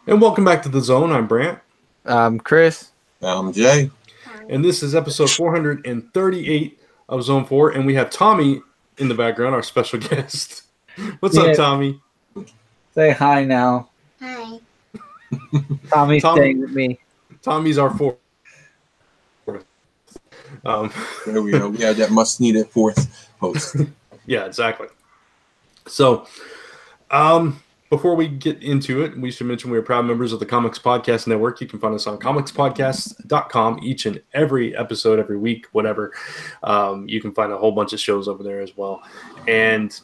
And welcome back to The Zone. I'm Brant. Chris. I'm Jay. And this is episode 438 of Zone 4. And we have Tommy in the background, our special guest. What's up, Tommy? Say hi now. Hi. Tommy's staying with me. Tommy's our fourth. There we go. We have that must-needed fourth host. Yeah, exactly. So, before we get into it, we should mention we are proud members of the Comics Podcast Network. You can find us on comicspodcast.com each and every episode, every week, whatever. You can find a whole bunch of shows over there as well. And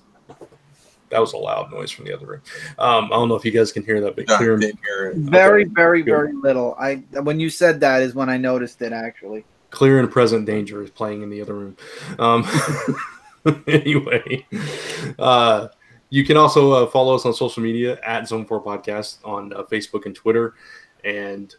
that was a loud noise from the other room. I don't know if you guys can hear that, but clear. Didn't hear it. Very, Okay, very, good. very little. When you said that is when I noticed it, actually. Clear and Present Danger is playing in the other room. Anyway, you can also follow us on social media at Zone 4 Podcast on Facebook and Twitter. And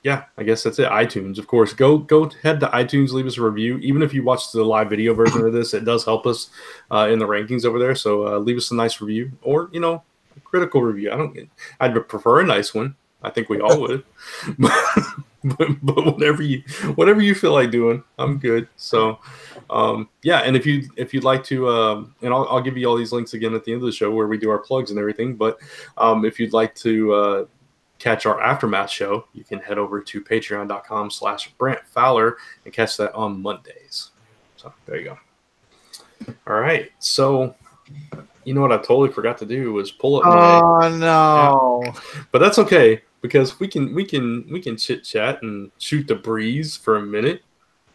yeah, I guess that's it. iTunes, of course. Go head to iTunes, leave us a review. Even if you watch the live video version of this, it does help us in the rankings over there. So leave us a nice review or, a critical review. I'd prefer a nice one. I think we all would. But whatever you feel like doing, I'm good. So, yeah. And if you'd like to, and I'll give you all these links again at the end of the show where we do our plugs and everything. But if you'd like to catch our Aftermath show, you can head over to patreon.com/Brant Fowler and catch that on Mondays. So there you go. All right. So, you know what I totally forgot to do was pull up my. Oh no! App. But that's okay. Because we can chit chat and shoot the breeze for a minute.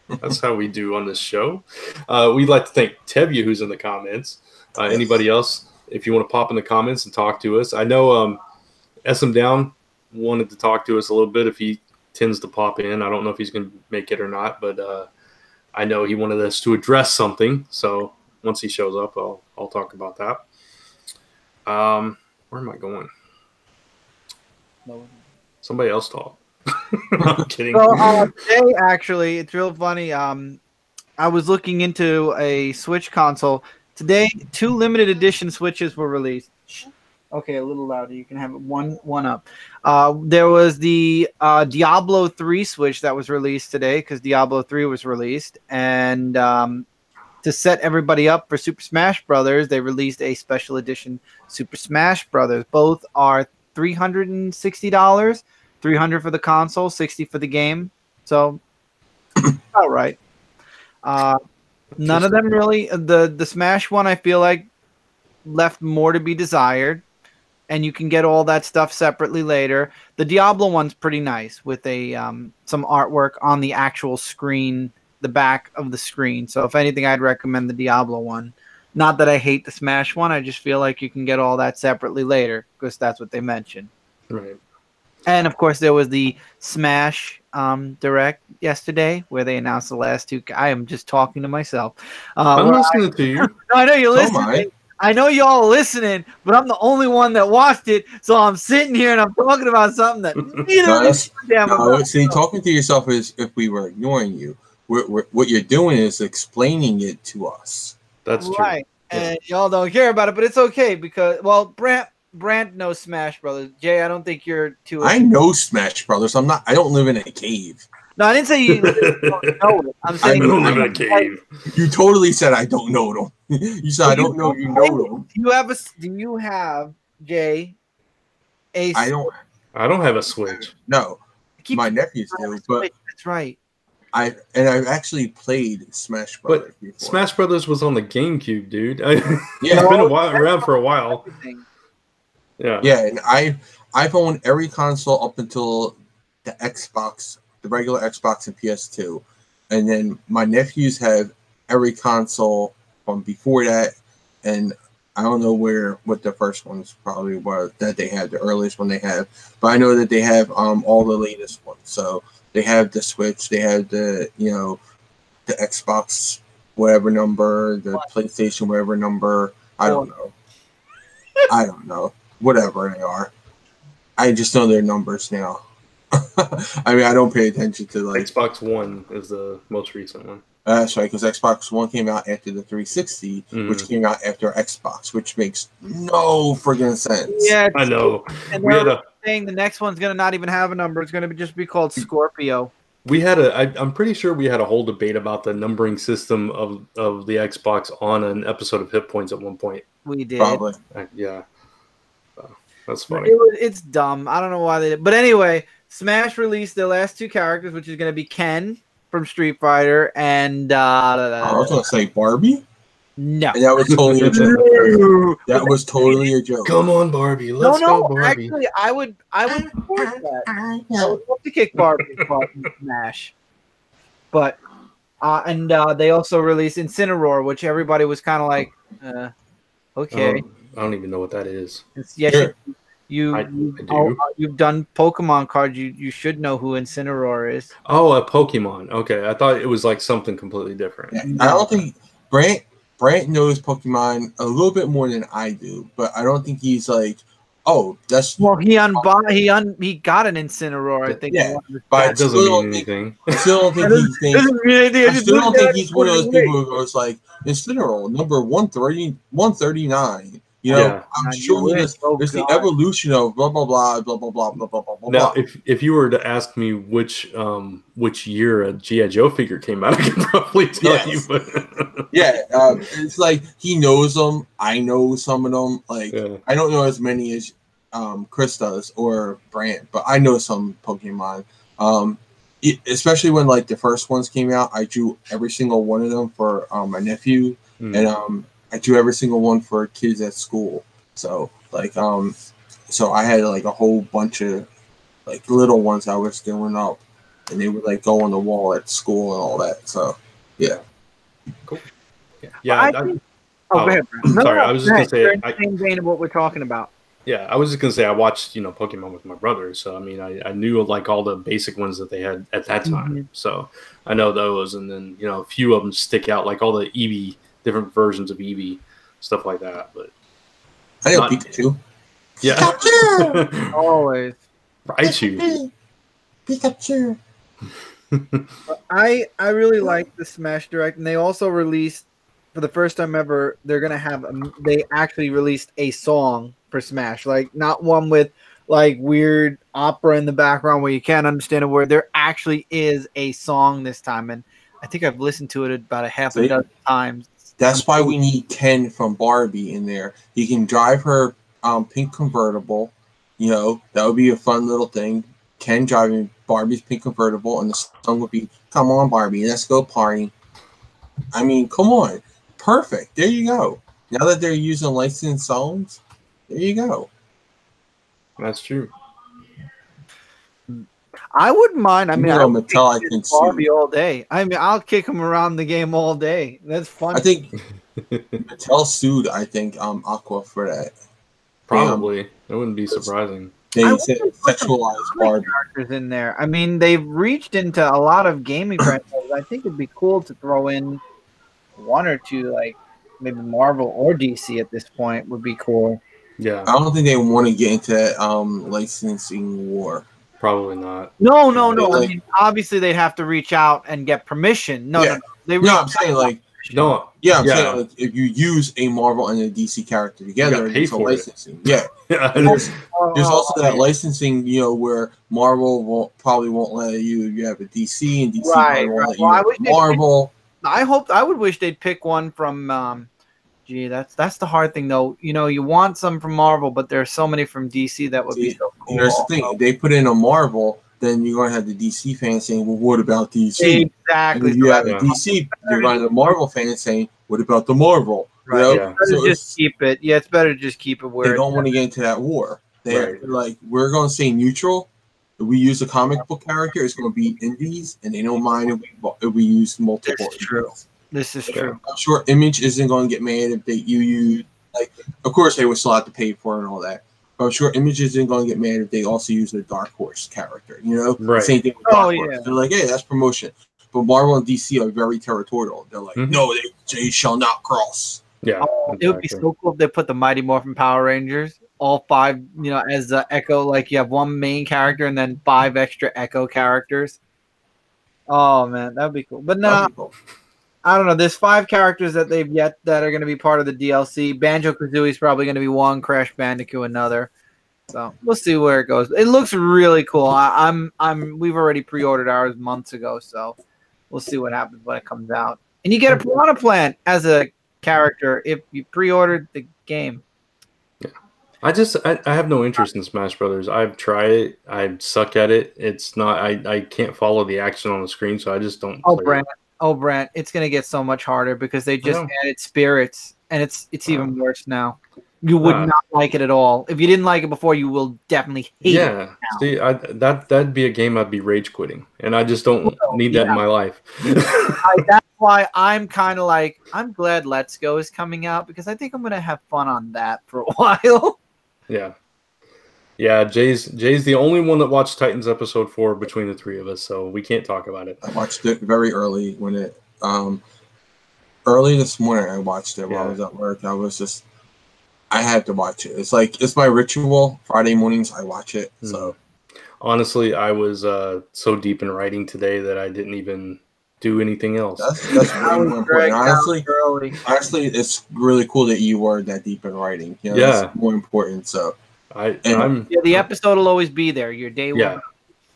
That's how we do on this show. We'd like to thank Tevye, who's in the comments. Anybody else, if you want to pop in the comments and talk to us. I know SM Down wanted to talk to us a little bit if he tends to pop in. I don't know if he's going to make it or not, but I know he wanted us to address something. So once he shows up, I'll talk about that. Where am I going? Somebody else talk. I'm kidding. So, today, actually, it's real funny. I was looking into a Switch console. Today, 2 limited edition Switches were released. Okay, a little louder. You can have it one up. There was the Diablo 3 Switch that was released today because Diablo 3 was released. And to set everybody up for Super Smash Brothers, they released a special edition Super Smash Brothers. Both are $360, $300 for the console, $60 for the game. So, all right. None of them really. The Smash one, I feel like, left more to be desired, and you can get all that stuff separately later. The Diablo one's pretty nice with a some artwork on the actual screen, the back of the screen. So, if anything, I'd recommend the Diablo one. Not that I hate the Smash one. I just feel like you can get all that separately later because that's what they mentioned. Right. And, of course, there was the Smash Direct yesterday where they announced the last 2. I am just talking to myself. I'm listening to you. No, I know you're listening. I know y'all are listening, but I'm the only one that watched it. So I'm sitting here and I'm talking about something that See, talking to yourself is if we were ignoring you. What you're doing is explaining it to us. That's true. Right. And y'all don't care about it, but it's okay because, well, Brant knows Smash Brothers. Jay, I don't think you're too. I know Smash Brothers. I don't live in a cave. No, I didn't say you don't know it. I'm saying I don't live in a cave. You totally said I don't know them. You said I don't know you know them. Do you have Jay? I don't have a Switch. No, my nephews do, but that's right. I've actually played Smash Brothers before. Smash Brothers was on the GameCube, dude. It's Yeah. been around for a while. Yeah. Yeah, and I've owned every console up until the Xbox, the regular Xbox and PS2. And then my nephews have every console from before that, and I don't know what the first ones probably were that they had, the earliest one they have. But I know that they have all the latest ones. So they have the Switch, they have the the Xbox whatever number, the PlayStation whatever number. I don't know. Whatever they are. I just know their numbers now. I mean, I don't pay attention to like Xbox One is the most recent one. That's right, because Xbox One came out after the 360, which came out after Xbox, which makes no friggin' sense. Yeah, I know. and We had they're a saying the next one's gonna not even have a number. It's gonna just be called Scorpio. I'm pretty sure we had a whole debate about the numbering system of the Xbox on an episode of Hit Points at one point. We did. Probably. Yeah. That's funny. It's dumb. I don't know why they did. But anyway, Smash released their last two characters, which is going to be Ken from Street Fighter and I was going to say Barbie? no. And that was totally a joke. That was totally a joke. Come on, Barbie. Let's go, Barbie. Actually, I would support that. I would love to kick Barbie in Smash. But and they also released Incineroar, which everybody was kind of like, okay. I don't even know what that is. Yes, Sure. I do. You've done Pokemon cards. You should know who Incineroar is. Oh, a Pokemon. Okay, I thought it was like something completely different. Yeah, I don't think Brant knows Pokemon a little bit more than I do, but I don't think he's like, oh, that's Well, he got an Incineroar. I think. Yeah, But but it doesn't mean anything. I still don't think he thinks. I still don't think he's one of those people who goes like Incineroar number 139. You know, Yeah. I'm sure there's the evolution of blah blah blah blah blah blah blah blah blah. Now, if you were to ask me which year a G.I. Joe figure came out, I could probably tell you. But Yeah, it's like he knows them. I know some of them. Like I don't know as many as Chris does or Brant, but I know some Pokemon. Especially when like the first ones came out, I drew every single one of them for my nephew, and I drew every single one for kids at school. So like so I had like a whole bunch of like little ones I was doing up, and they would like go on the wall at school and all that. So yeah, cool. Yeah. Go ahead, Brent. Sorry, I was just gonna say. In the same vein of what we're talking about. Yeah, I was just gonna say I watched Pokemon with my brother, so I mean I knew like all the basic ones that they had at that time, so I know those, and then a few of them stick out, like all the Eevee, different versions of Eevee, stuff like that. But I know Pikachu. Yeah, Pikachu! Always Raichu. Pikachu. I really like the Smash Direct, and they also released for the first time ever. They're gonna have they actually released a song for Smash, like not one with like weird opera in the background where you can't understand a word. There actually is a song this time, and I think I've listened to it about a half a dozen times. That's why we need Ken from Barbie in there. He can drive her pink convertible. That would be a fun little thing. Ken driving Barbie's pink convertible, and the song would be "Come on, Barbie, let's go party." I mean, come on, perfect. There you go. Now that they're using licensed songs, there you go. That's true. I wouldn't mind. I mean, I'll kick Barbie all day. I mean, I'll kick him around the game all day. That's fun. I think Mattel sued. I think Aqua for that. Probably. That wouldn't be surprising. They said sexualized Barbie characters in there. I mean, they've reached into a lot of gaming franchises. I think it'd be cool to throw in one or two, like maybe Marvel or DC at this point would be cool. Yeah. I don't think they want to get into that licensing war. Probably not. No. I mean, obviously they'd have to reach out and get permission. No. I'm saying like no. Yeah, I'm saying like if you use a Marvel and a DC character together, it's licensing. Yeah. There's also that licensing, where Marvel probably won't let you. You have a DC and DC won't let you have Marvel. I would wish they'd pick one from. That's the hard thing though. You want some from Marvel, but there's so many from DC that would be so cool. There's the thing: if they put in a Marvel, then you're going to have the DC fans saying, "Well, what about DC?" Exactly. And if you have a DC, you're going to have the Marvel fans saying, "What about the Marvel?" Right. So just keep it. Yeah, it's better to just keep it where they don't want to get into that war. They're like, we're going to stay neutral. If we use a comic book character, it's going to be indies, and they don't mind if we use multiple. This is true. This is true. I'm sure Image isn't going to get mad if you use, like, of course they would still have to pay for it and all that. But I'm sure Image isn't going to get mad if they also use a Dark Horse character. Right. Same thing with Dark Horse. They're like, hey, that's promotion. But Marvel and DC are very territorial. They're like, no, they shall not cross. Yeah, It would be so cool if they put the Mighty Morphin Power Rangers, all five, as the Echo. Like you have one main character and then 5 extra Echo characters. Oh man, that'd be cool. But no, I don't know. There's 5 characters that that are going to be part of the DLC. Banjo-Kazooie is probably going to be one. Crash Bandicoot another. So we'll see where it goes. It looks really cool. We've already pre-ordered ours months ago, so we'll see what happens when it comes out. And you get a piranha plant as a character if you pre-ordered the game. Yeah. I have no interest in Smash Brothers. I've tried it. I suck at it. It's not. I can't follow the action on the screen, so I just don't. Brant, it's gonna get so much harder because they just added spirits, and it's even worse now. You would not like it at all. If you didn't like it before, you will definitely hate it. Yeah, see, that'd be a game I'd be rage quitting, and I just don't need that in my life. That's why I'm kind of like, I'm glad Let's Go is coming out because I think I'm gonna have fun on that for a while. Yeah. Jay's the only one that watched Titans episode 4 between the 3 of us, so we can't talk about it. I watched it very early when it early this morning. I watched it while I was at work. I had to watch it. It's my ritual. Friday mornings I watch it. So honestly, I was so deep in writing today that I didn't even do anything else. That's really more important. Honestly, it's really cool that you were that deep in writing. You know, that's more important. So the episode will always be there. Your day will. Yeah,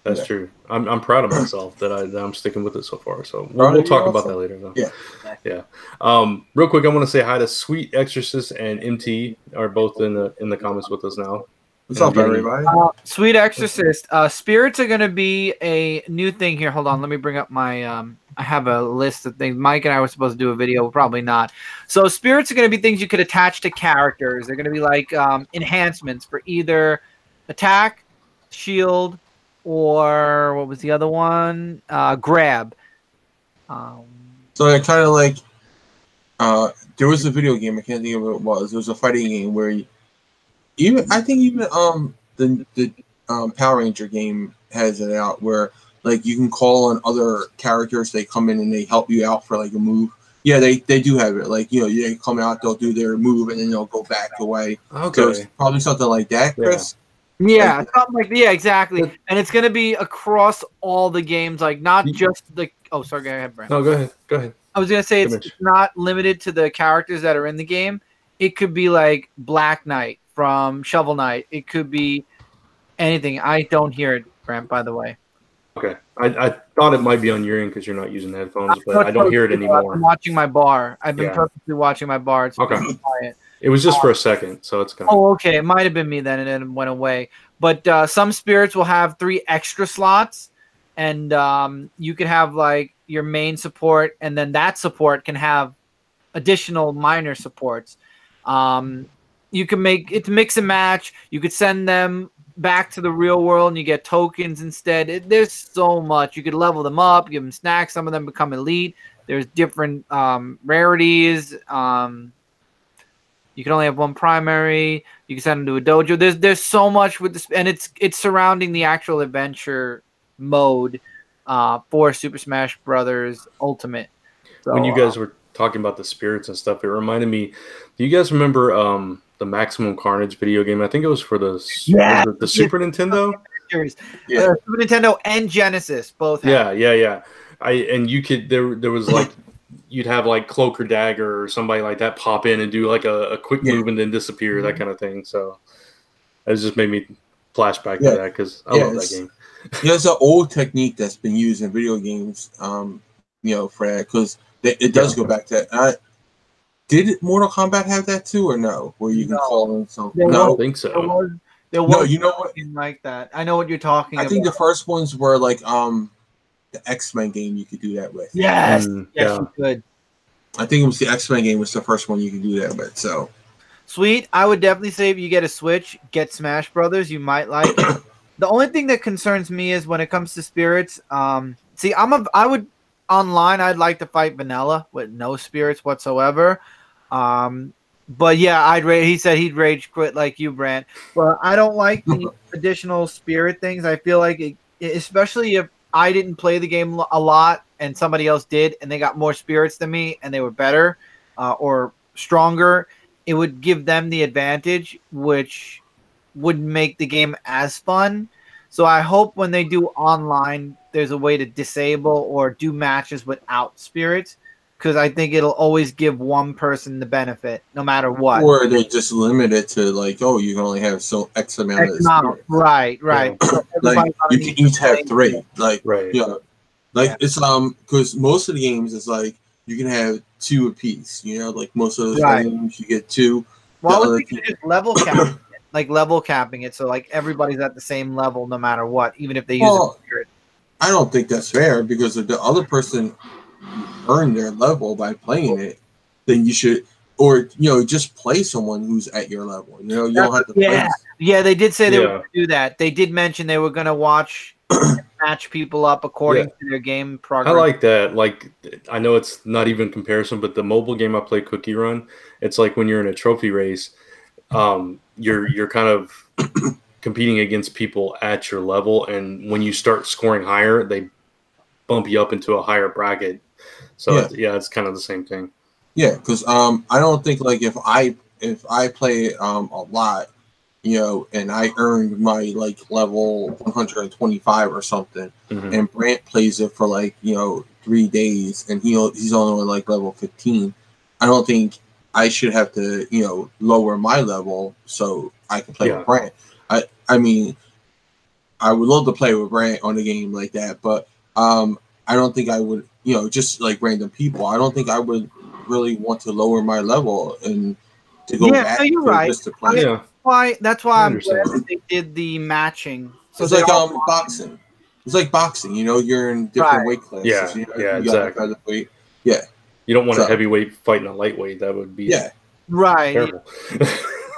that's true. I'm proud of myself that I'm sticking with it so far. So we'll talk about that later, though. Yeah. Real quick, I want to say hi to Sweet Exorcist and MT are both in the comments with us now. What's up, everybody? Sweet Exorcist. Spirits are going to be a new thing here. Hold on, let me bring up my. I have a list of things. Mike and I were supposed to do a video, probably not. So spirits are going to be things you could attach to characters. They're going to be like enhancements for either attack, shield, or what was the other one? Grab. So they're kind of like there was a video game. I can't think of what it was. It was a fighting game where the Power Ranger game has it out where like you can call on other characters. They come in and they help you out for like a move. Yeah, they do have it. Like, you know, they come out, they'll do their move, and then they'll go back away. Okay. So it's probably something like that, Chris. Yeah, exactly. And it's going to be across all the games, like not just the. Oh, sorry, go ahead, Brent. No, go ahead. I was going to say it's not limited to the characters that are in the game. It could be like Black Knight from Shovel Knight. It could be anything. I don't hear it, Brent, by the way. Okay. I thought it might be on your end because you're not using headphones, but I don't hear it anymore. I'm watching my bar. I've been purposely watching my bar. It's okay. Quiet. It was just for a second, so it's kind of... Oh, okay. It might have been me then, and then it went away. But some spirits will have 3 extra slots, and you could have like your main support, and then that support can have additional minor supports. You can make it mix and match. You could send them back to the real world and you get tokens instead. There's so much. You could level them up, give them snacks. Some of them become elite. There's different rarities. You can only have one primary. You can send them to a dojo. There's so much with this, and it's surrounding the actual adventure mode for Super Smash Brothers Ultimate. So, when you guys were talking about the spirits and stuff, it reminded me. Do you guys remember the Maximum Carnage video game? I think it was for the Super Nintendo. Super Nintendo and Genesis both. Yeah. You could there was like you'd have like Cloak or Dagger or somebody like that pop in and do like a quick move and then disappear, that kind of thing. So it just made me flashback to that because I love that game. It's an old technique that's been used in video games. For that because it does go back to that. Did Mortal Kombat have that too, or no? Where you can call in something? No, I don't think so. There was you know what? Like that. I know what you're talking about. I think the first ones were like the X-Men game. You could do that with. Yes, you could. I think it was the X-Men game was the first one you could do that with. So sweet. I would definitely say if you get a Switch, get Smash Brothers. You might like it. The only thing that concerns me is when it comes to spirits. I would. Online, I'd like to fight vanilla with no spirits whatsoever. But yeah, he said he'd rage quit like you, Brant. But I don't like the additional spirit things. I feel like, especially if I didn't play the game a lot and somebody else did, and they got more spirits than me and they were better or stronger, it would give them the advantage, which wouldn't make the game as fun. So I hope when they do online, there's a way to disable or do matches without spirits. because I think it'll always give one person the benefit, no matter what. Or they just limit it to like, oh, you can only have so X amount of experience. Right. Yeah. So Like you can each have 3. Like Right. It's because most of the games is like you can have 2 apiece. Like most of those games you get 2. Well, we could just level cap it, like level capping it, so like everybody's at the same level no matter what, even if they use it. I don't think that's fair because if the other person earned their level by playing it, then you should, or just play someone who's at your level. You don't have to. Yeah, they did say they were going to do that. They did mention they were going to match people up according to their game progress. I like that. Like, I know it's not even comparison, but the mobile game I play, Cookie Run, it's like when you're in a trophy race, you're kind of competing against people at your level, and when you start scoring higher, they bump you up into a higher bracket. So it's kind of the same thing. Yeah, because I don't think like if I play a lot, and I earned my like level 125 or something, and Brant plays it for like 3 days, and he's only on like level 15. I don't think I should have to lower my level so I can play with Brant. I mean, I would love to play with Brant on a game like that, but I don't think I would just like random people. I don't think I would really want to lower my level and to go back just to play. That's why I'm glad that they did the matching. So it's like boxing. It's like boxing. You're in different weight classes. Yeah, exactly. Weight. Yeah. You don't want a heavyweight fighting a lightweight. That would be terrible.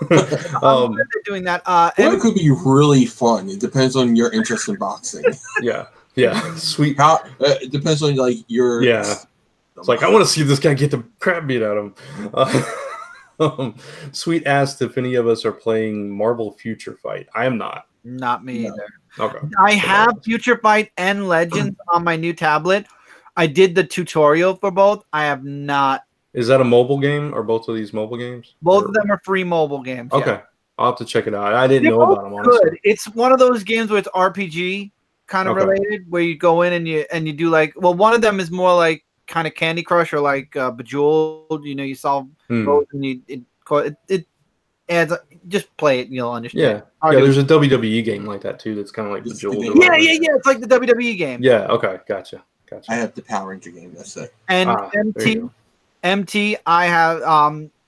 I'm glad they're doing that. It could be really fun. It depends on your interest in boxing. Sweet. It depends on like your. Yeah. It's like I want to see this guy get the crap beat out of him. Sweet asked if any of us are playing Marvel Future Fight. I am not. Not me either. Okay. I have Future Fight and Legends on my new tablet. I did the tutorial for both. I have not. Is that a mobile game or both of these mobile games? Both of them are free mobile games. Okay. Yeah. I'll have to check it out. I didn't know about them, honestly. Good. It's one of those games where it's RPG kind of related, where you go in and you do like, well, one of them is more like kind of Candy Crush or like Bejeweled. You solve both and it adds. Just play it and you'll understand. Yeah, there's a WWE game like that too. That's kind of like Bejeweled. Yeah. It's like the WWE game. Yeah. Okay. Gotcha. I have the Power Ranger game. That's it. And MT. I have.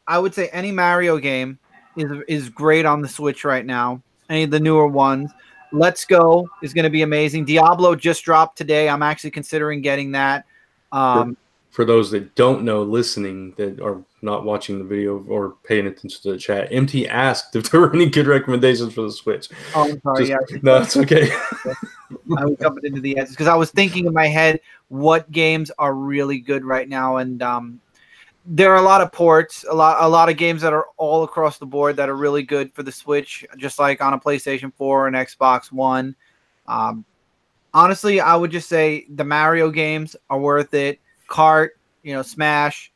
I would say any Mario game is great on the Switch right now. Any of the newer ones. Let's Go is going to be amazing. Diablo just dropped today. I'm actually considering getting that. For those that don't know, listening, that are not watching the video or paying attention to the chat, MT asked if there were any good recommendations for the Switch. Oh, I'm sorry. No, it's okay. I was jumping into the edges because I was thinking in my head what games are really good right now, and there are a lot of ports, a lot of games that are all across the board that are really good for the Switch, just like on a PlayStation 4 and Xbox One. Honestly, I would just say the Mario games are worth it. Kart, Smash.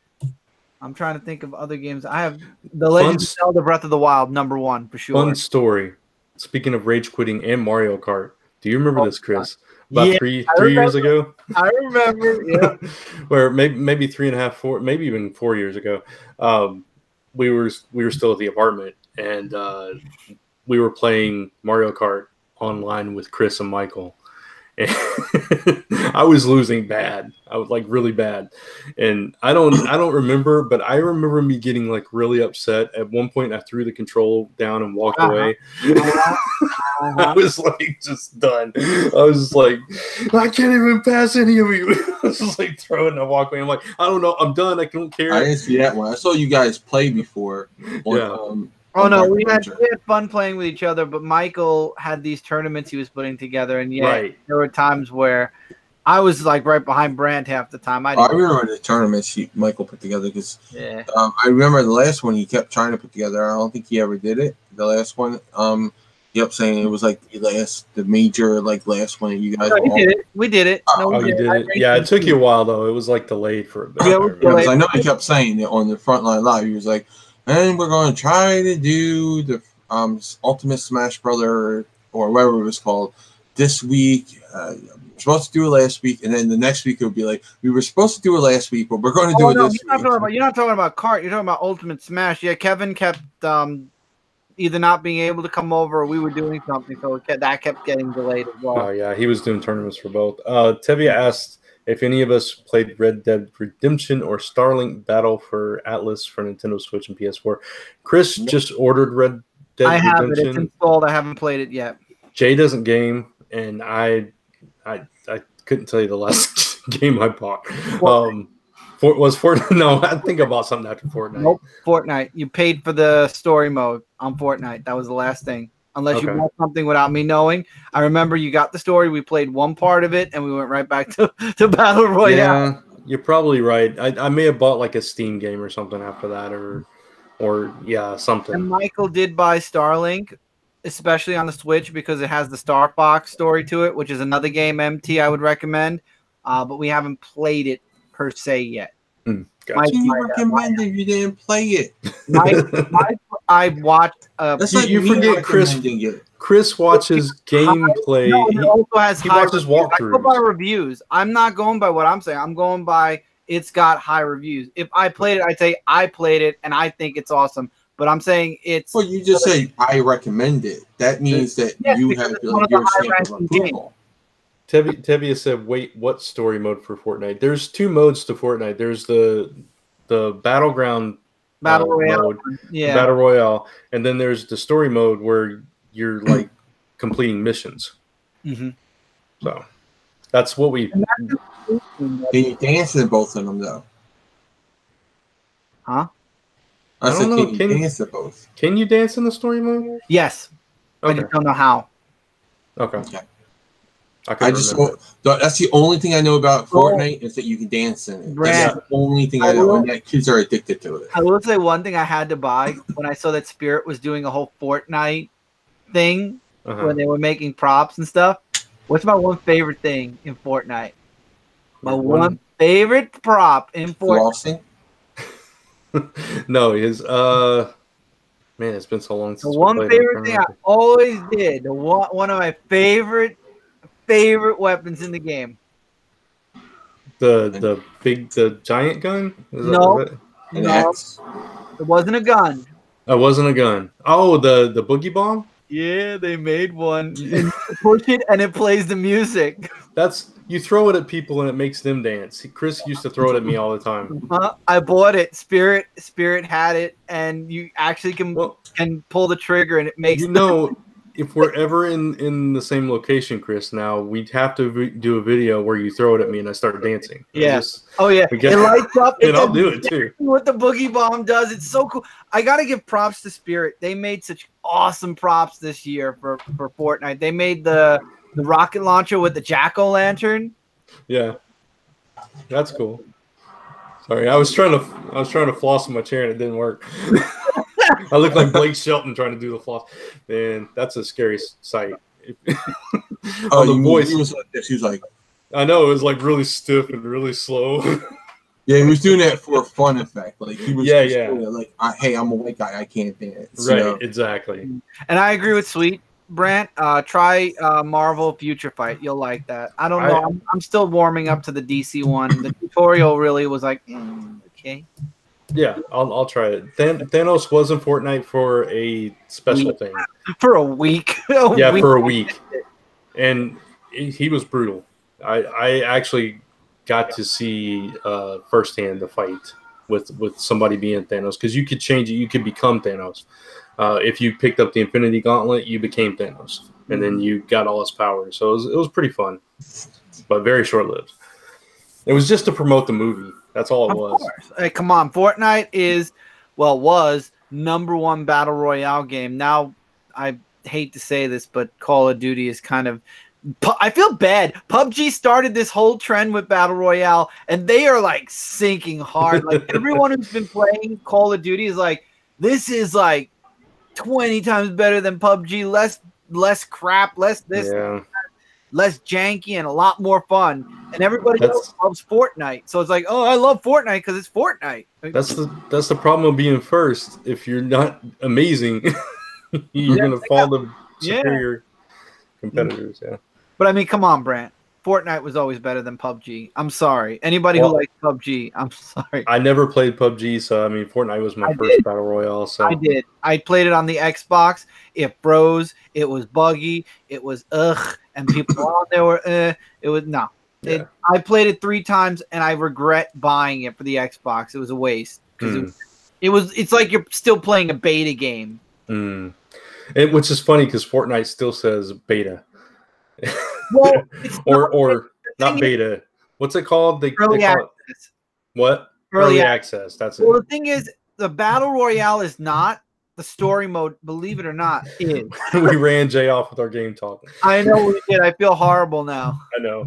I'm trying to think of other games. I have The Legend of Zelda Breath of the Wild, #1 for sure. Fun story. Speaking of rage quitting and Mario Kart, do you remember this, Chris? About three years ago? I remember, yeah. Or maybe 3.5, 4, maybe even 4 years ago. We were still at the apartment, and we were playing Mario Kart online with Chris and Michael. And I was losing bad. I was like really bad, and I don't remember, but I remember me getting like really upset. At one point, I threw the control down and walked away. I was like just done. I was just like, I can't even pass any of you. I was just like throwing and walk away. I'm like, I don't know. I'm done. I don't care. I didn't see that one. I saw you guys play before. Oh no, we had fun playing with each other, but Michael had these tournaments he was putting together, and there were times where I was like right behind Brand half the time. I remember the tournaments Michael put together because I remember the last one he kept trying to put together. I don't think he ever did it. The last one, he kept saying it was like the major last one. You guys, we did it. You did it. Yeah, it took you a while though. It was like delayed for a bit. Because I know he kept saying it on the Frontline Live. He was like, and we're going to try to do the Ultimate Smash Brother or whatever it was called this week. I'm supposed to do it last week, and then the next week it would be like, we were supposed to do it last week, but we're going to do it this week. You're not talking about Kart. You're talking about Ultimate Smash. Yeah, Kevin kept either not being able to come over or we were doing something, so that kept getting delayed as well. Oh, yeah, he was doing tournaments for both. Tevia asked if any of us played Red Dead Redemption or Starlink Battle for Atlas for Nintendo Switch and PS4. Chris just ordered Red Dead Redemption. I have it. It's installed. I haven't played it yet. Jay doesn't game, and I couldn't tell you the last game I bought. Was Fortnite? No, I think I bought something after Fortnite. Nope, Fortnite. You paid for the story mode on Fortnite. That was the last thing. Unless you bought something without me knowing. I remember you got the story. We played one part of it, and we went right back to Battle Royale. Yeah, you're probably right. I may have bought like a Steam game or something after that, or yeah, something. And Michael did buy Starlink, especially on the Switch, because it has the Star Fox story to it, which is another game, MT, I would recommend. But we haven't played it per se yet. Gotcha. You recommended you didn't play it. I watched. That's like you forget Chris. Chris watches gameplay. No, he also has he watches walkthroughs. I go by reviews. I'm not going by what I'm saying. I'm going by it's got high reviews. If I played it, I'd say I played it and I think it's awesome. But I'm saying it's. Well, you just say I recommend it. That means that you have your stamp of approval. Tevia said, "Wait, what story mode for Fortnite? There's two modes to Fortnite. There's the battleground Battle Royale mode, Battle Royale, and then there's the story mode where you're like completing missions. Mm-hmm. So that's what we. Can you dance in both of them though? Huh? I said, can you dance in both? Can you dance in the story mode? Yes. Okay. I just don't know how. Okay. That's the only thing I know about Fortnite is that you can dance in it. That's the only thing I know, and that kids are addicted to it. I will say one thing I had to buy when I saw that Spirit was doing a whole Fortnite thing when they were making props and stuff. What's my one favorite thing in Fortnite? My one favorite prop in Fortnite. Flossing? No, his man, it's been so long since the one favorite thing I always did. One of my favorite weapons in the game. The giant gun? No, it wasn't a gun. It wasn't a gun. Oh, the boogie bomb? Yeah, they made one. You push it and it plays the music. You throw it at people and it makes them dance. Chris used to throw it at me all the time. I bought it. Spirit had it, and you actually can pull the trigger and it makes. If we're ever in the same location, Chris, now we'd have to do a video where you throw it at me and I start dancing. Yes. It lights up. And I'll do it too. What the boogie bomb does, it's so cool. I got to give props to Spirit. They made such awesome props this year for Fortnite. They made the rocket launcher with the jack-o'-lantern. Yeah. That's cool. Sorry, I was trying to floss in my chair and it didn't work. I look like Blake Shelton trying to do the floss. Man, that's a scary sight. The voice. He was like this. He was like, I know, it was like really stiff and really slow. Yeah, he was doing that for a fun effect. Like he was doing it like, hey, I'm a white guy, I can't dance. Right, exactly. And I agree with Sweet Brant. Try Marvel Future Fight. You'll like that. I don't know. I'm still warming up to the DC one. The tutorial really was like, okay. Yeah, I'll try it. Thanos was in Fortnite for a special thing. For a week. For a week. And he was brutal. I actually got to see firsthand the fight with somebody being Thanos, because you could change it. You could become Thanos. If you picked up the Infinity Gauntlet, you became Thanos, and then you got all his powers. So it was pretty fun, but very short-lived. It was just to promote the movie. That's all it was. Hey, come on. Fortnite was #1 battle royale game. Now, I hate to say this, but Call of Duty is kind of. I feel bad. PUBG started this whole trend with battle royale, and they are like sinking hard. Like everyone who's been playing Call of Duty is like, this is like 20 times better than PUBG. Less crap, less this. Yeah. Less janky and a lot more fun, and everybody else loves Fortnite. So it's like, oh, I love Fortnite because it's Fortnite. That's the problem of being first. If you're not amazing, you're gonna fall to superior competitors. Yeah. But I mean, come on, Brant. Fortnite was always better than PUBG. I'm sorry. Anybody who likes PUBG, I'm sorry. I never played PUBG, so I mean, Fortnite was my first battle royale. So I did. I played it on the Xbox. It froze. It was buggy. It was and people on there were It was no. Yeah. I played it 3 times, and I regret buying it for the Xbox. It was a waste because it's like you're still playing a beta game. Which is funny because Fortnite still says beta. Well, or not beta. What's it called? They call it what? Early access. That's it. Well, the thing is, the battle royale is not. The story mode, believe it or not, is. We ran Jay off with our game talk. I know we did. I feel horrible now. I know.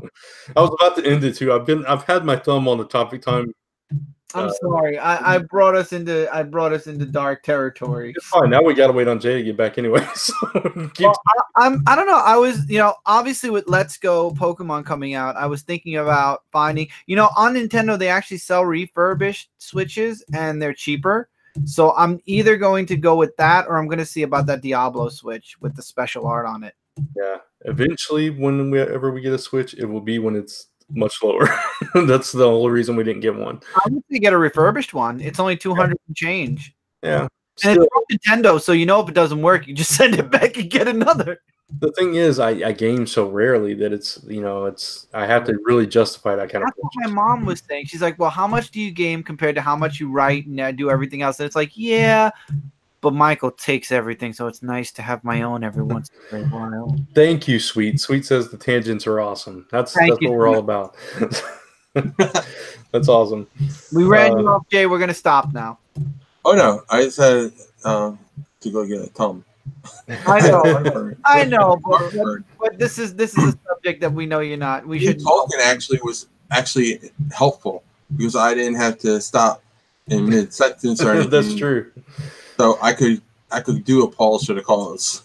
I was about to end it too. I've had my thumb on the topic time. I'm sorry. I brought us into dark territory. It's fine. Now we gotta wait on Jay to get back anyway. So I don't know. I was, obviously with Let's Go Pokemon coming out, I was thinking about finding, on Nintendo they actually sell refurbished Switches and they're cheaper. So I'm either going to go with that or I'm going to see about that Diablo Switch with the special art on it. Yeah. Eventually, whenever we get a Switch, it will be when it's much lower. That's the only reason we didn't get one. I would say get a refurbished one. It's only 200 and change. Yeah. And it's from Nintendo, so if it doesn't work, you just send it back and get another. The thing is, I game so rarely that it's I have to really justify that kind of. That's what my mom was saying. She's like, "Well, how much do you game compared to how much you write and do everything else?" And it's like, yeah, but Michael takes everything, so it's nice to have my own every once in a while. Thank you, Sweet. Sweet says the tangents are awesome. That's what we're all about. That's awesome. We ran you off, Jay. We're gonna stop now. Oh no, I said to go get a Tom. I know, but this is a subject that we know you're not. We should talking was actually helpful because I didn't have to stop in mid sentence or anything. That's true. So I could do a pause for the cause.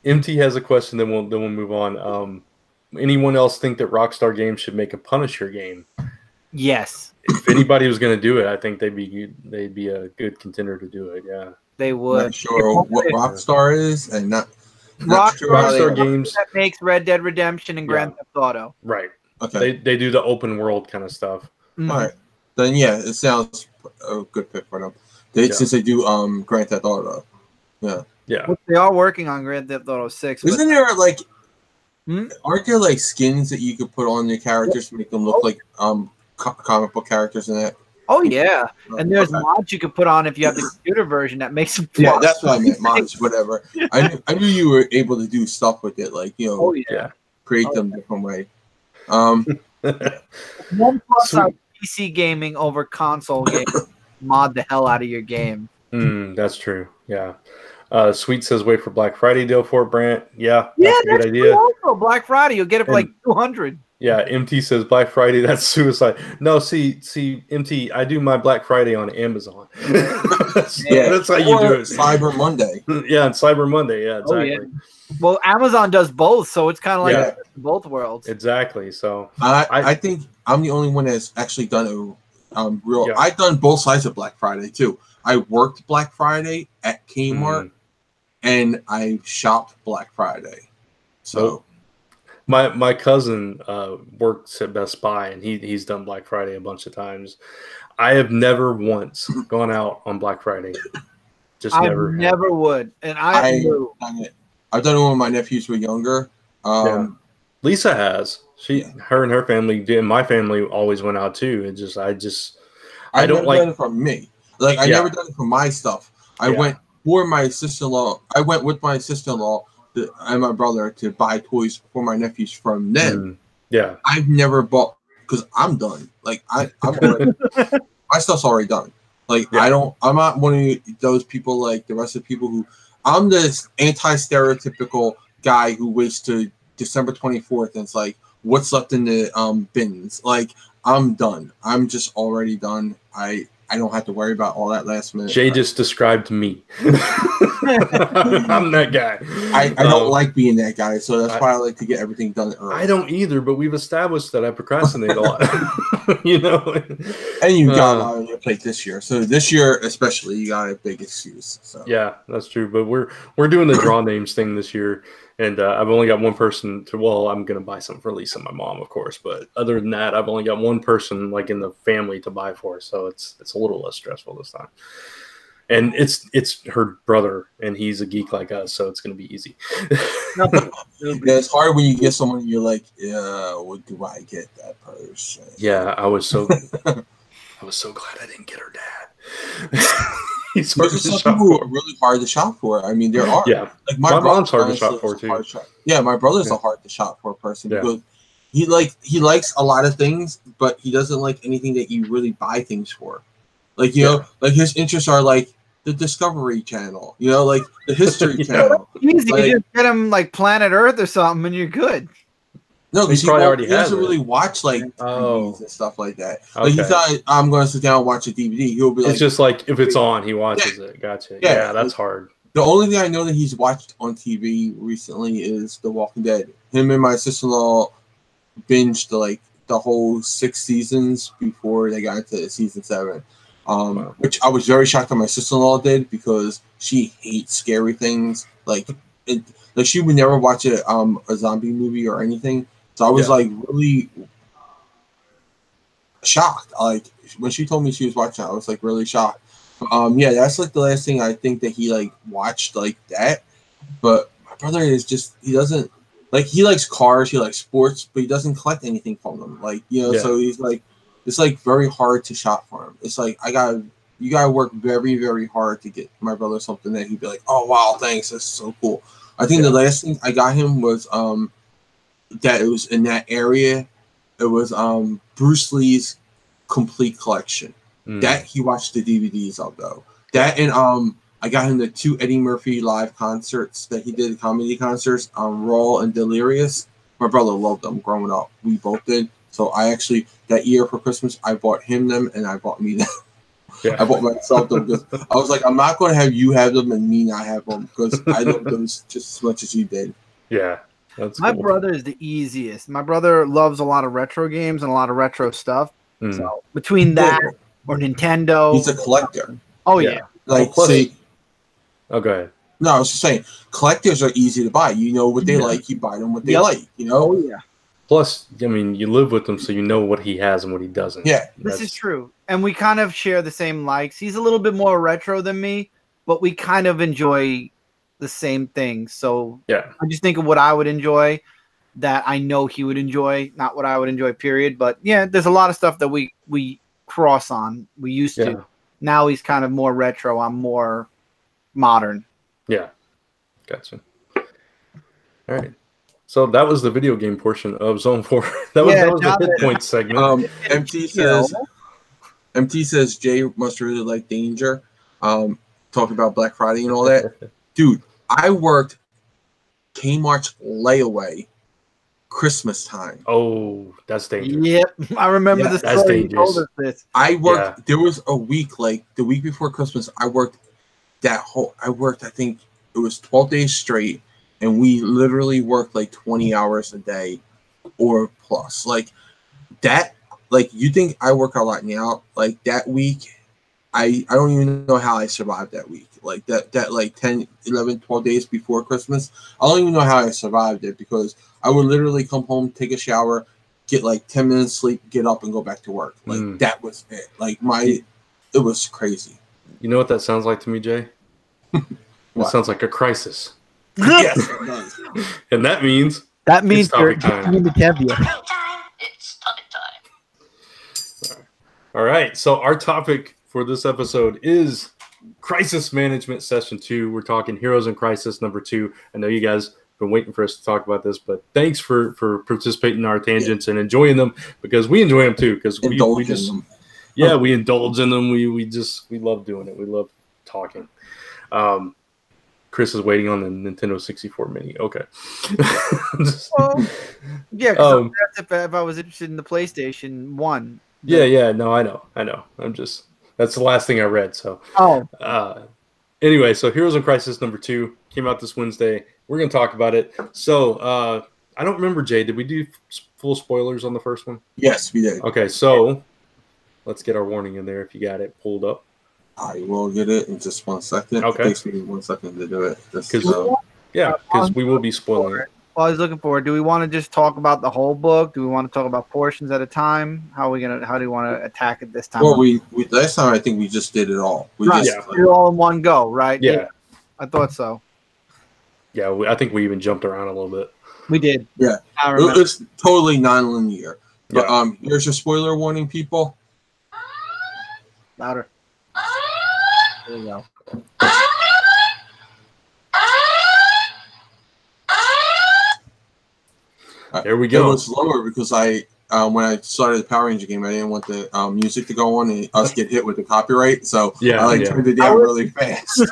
MT has a question. Then we'll move on. Anyone else think that Rockstar Games should make a Punisher game? Yes. If anybody was going to do it, I think they'd be a good contender to do it. Yeah. They would. Not sure what Rockstar is, and not Rockstar Games that makes Red Dead Redemption and Grand Theft Auto. Right. Okay. They do the open world kind of stuff. All right. Then it sounds a good pick for them. Since they do Grand Theft Auto. Yeah. Yeah. Well, they are working on Grand Theft Auto 6. Isn't there aren't there skins that you could put on your characters to make them look like comic book characters in that? Oh yeah, and there's mods you can put on if you have the computer version that makes them. Yeah, that's what I meant. Mods, whatever. I knew you were able to do stuff with it, create them different way. One plus on PC gaming over console gaming. Mod the hell out of your game. That's true. Yeah. Sweet says wait for Black Friday deal for it, Brant. Yeah, that's a good idea. Also, Black Friday, you'll get it for like 200. Yeah, MT says Black Friday, that's suicide. No, see, MT, I do my Black Friday on Amazon. That's how you do it. Cyber Monday. Yeah, and Cyber Monday. Yeah, exactly. Oh, yeah. Well, Amazon does both, so it's kind of like both worlds. Exactly. So I think I'm the only one that's actually done I've done both sides of Black Friday too. I worked Black Friday at Kmart, and I shopped Black Friday. So. My cousin works at Best Buy, and he's done Black Friday a bunch of times. I have never once gone out on Black Friday. I never would, and I've done it when my nephews were younger. Lisa has. Her and her family did. My family always went out too. I don't like it for me. Like I never done it for my stuff. I went for my sister-in-law. I went with my sister-in-law and my brother to buy toys for my nephews from them. Yeah, I've never bought because I'm done. Like I'm already, my stuff's already done. Like I'm not one of those people like the rest of the people who. I'm this anti-stereotypical guy who waits to December 24th and it's like, what's left in the bins? Like I'm done. I'm just already done. I don't have to worry about all that last minute. Jay just described me. I'm that guy. I don't like being that guy, so that's why I like to get everything done early. I don't either, but we've established that I procrastinate a lot. You know? And you got a lot on your plate this year. So this year especially, you got a big excuse. So yeah, that's true. But we're doing the draw names thing this year. And I've only got one person to, well, I'm going to buy something for Lisa, my mom, of course. But other than that, I've only got one person like in the family to buy for. So it's a little less stressful this time. And it's her brother, and he's a geek like us, so it's going to be easy. Yeah, it's hard when you get someone you're like, yeah, what do I get that person? Yeah, I was so glad I didn't get her dad. He's hard to some shop people for. are really hard to shop for. I mean, there are. Yeah, like my mom's hard to shop for too. Yeah, my brother's a hard to shop for person because he likes a lot of things, but he doesn't like anything that you really buy things for. Like you know, like his interests are like the Discovery Channel, you know, like the History Channel. Easy, like, you just get him like Planet Earth or something, and you're good. No, because he doesn't really watch like TVs and stuff like that. Like he's not. I'm going to sit down and watch a DVD. He'll be like, it's just like if it's on, he watches it. Gotcha. Yeah, that's hard. The only thing I know that he's watched on TV recently is The Walking Dead. Him and my sister-in-law binged like the whole 6 seasons before they got into season 7. Which I was very shocked that my sister-in-law did because she hates scary things. Like she would never watch a zombie movie or anything. So I was like really shocked. Like when she told me she was watching it, I was like really shocked. Yeah, that's like the last thing I think that he like watched like that. But my brother is just he doesn't like he likes cars, he likes sports, but he doesn't collect anything from them. Like so he's like. It's like very hard to shop for him. It's like you gotta work very, very hard to get my brother something that he'd be like, oh wow, thanks, that's so cool. I think the last thing I got him was that it was in that area. It was Bruce Lee's complete collection. That he watched the DVDs of though. That and I got him the 2 Eddie Murphy live concerts that he did, comedy concerts, Raw and Delirious. My brother loved them growing up. We both did. So I actually, that year for Christmas, I bought him them and I bought me them. I bought myself them because I was like, I'm not going to have you have them and me not have them because I love those just as much as you did. Yeah. That's my cool. brother is the easiest. My brother loves a lot of retro games and a lot of retro stuff. So between that or Nintendo. He's a collector. Oh, yeah. Like, see. Oh, go ahead. No, I was just saying, collectors are easy to buy. You know what they like, you buy them what they like, you know? Oh, yeah. Plus, I mean, you live with him, so you know what he has and what he doesn't. Yeah. This is true. And we kind of share the same likes. He's a little bit more retro than me, but we kind of enjoy the same things. So I just think of what I would enjoy that I know he would enjoy, not what I would enjoy, period. But, yeah, there's a lot of stuff that we cross on. We used to. Now he's kind of more retro. I'm more modern. Yeah. Gotcha. All right. So that was the video game portion of Zone 4. That was the hit point segment. MT says Jay must really like Danger. Talking about Black Friday and all that. Dude, I worked Kmart's layaway Christmas time. Oh, that's dangerous. Yep. I remember this. That's dangerous. I worked there was a week, like the week before Christmas, I worked I think it was 12 days straight. And we literally worked like 20 hours a day or plus. Like that, like you think I work a lot now, like that week, I don't even know how I survived that week. Like that like 10, 11, 12 days before Christmas. I don't even know how I survived it because I would literally come home, take a shower, get like 10 minutes sleep, get up and go back to work. Like that was it. Like it was crazy. You know what that sounds like to me, Jay? It sounds like a crisis. Yes, it does. And that means it's topic time. It's topic time. All right. So our topic for this episode is Crisis Management Session 2. We're talking Heroes in Crisis number 2. I know you guys have been waiting for us to talk about this, but thanks for participating in our tangents and enjoying them because we enjoy them too. Because we just we indulge in them. We love doing it. We love talking. Chris is waiting on the Nintendo 64 Mini. Okay. Yeah, because if I was interested in the PlayStation 1. Yeah. No, I know. That's the last thing I read. So. Anyway, so Heroes in Crisis #2 came out this Wednesday. We're going to talk about it. So I don't remember, Jay. Did we do full spoilers on the first one? Yes, we did. Okay, so let's get our warning in there if you got it pulled up. I will get it in just 1 second. Okay. It takes me 1 second to do it. Because we will be spoiling it. While I was looking for it, do we want to just talk about the whole book? Do we want to talk about portions at a time? How do you want to attack it this time? Well, we last time I think we just did it all. We right, just did it all in one go, right? Yeah. I thought so. Yeah, I think we even jumped around a little bit. We did. Yeah, I remember. it's totally non-linear. But Yeah. Here's your spoiler warning, people. Louder. There you go. There we go. It was lower because when I started the Power Ranger game, I didn't want the music to go on and us get hit with the copyright. So I turned it down really fast.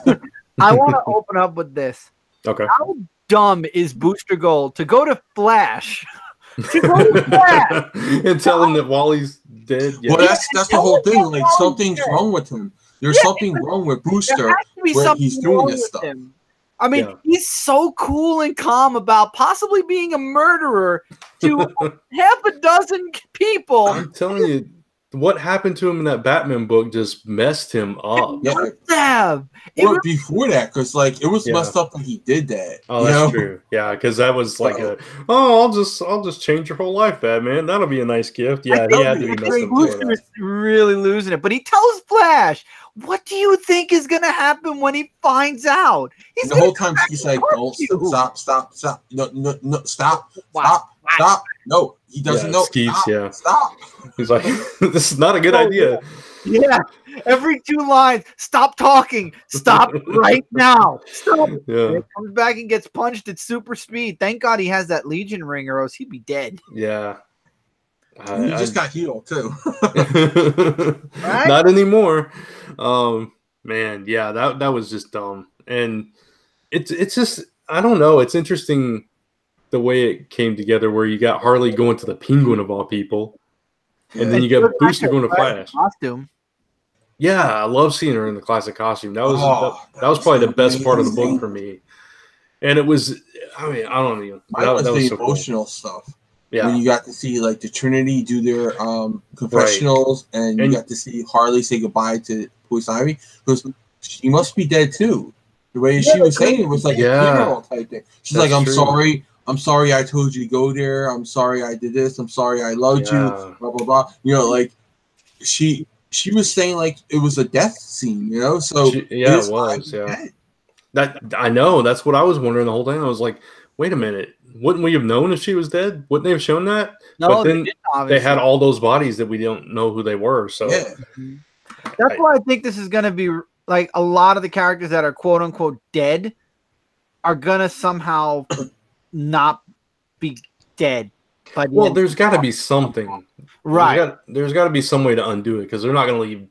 I want to open up with this. Okay. How dumb is Booster Gold to go to Flash? To go to Flash and tell him that Wally's dead. Yeah. Well, that's the whole thing. Like something's wrong with him. There's something wrong with Booster where he's doing this stuff. Him. I mean, he's so cool and calm about possibly being a murderer to half a dozen people. I'm telling you, what happened to him in that Batman book just messed him up. Or before that, because it was messed up when he did that. Oh, that's true. Yeah, because that was like I'll just change your whole life, Batman. That'll be a nice gift. Yeah, he had to be messed up. Booster is really losing it, but he tells Flash, "What do you think is going to happen when he finds out?" The whole time he's like, "Don't stop, no, stop. No, he doesn't know. Skeets, stop." He's like, "This is not a good idea." Yeah, every 2 lines, stop talking, stop right now, stop. Yeah, he comes back and gets punched at super speed. Thank God he has that Legion ring, or else he'd be dead. Yeah. He just got healed too. Right? Not anymore. Man, yeah, that was just dumb. And it's just, I don't know. It's interesting the way it came together, where you got Harley going to the Penguin of all people, and then you got Booster going to Flash. Costume. Yeah, I love seeing her in the classic costume. That was probably the best part of the book for me. And it was, I mean, I don't even. That was the so emotional stuff. Yeah, when you got to see the Trinity do their confessionals, and you got to see Harley say goodbye to Poison Ivy, because she must be dead too. The way she was saying it was like a funeral type thing. She's like, "I'm sorry. I'm sorry I told you to go there. I'm sorry I did this. I'm sorry I loved you." Blah blah blah. She was saying it was a death scene. So it was. Yeah, that I know. That's what I was wondering the whole time. I was like, wait a minute. Wouldn't we have known if she was dead? Wouldn't they have shown that? No, but then they had all those bodies that we don't know who they were. So that's why I think this is going to be a lot of the characters that are quote unquote dead are going to somehow not be dead. Well, there's got to be something, right? There's got to be some way to undo it, because they're not going to leave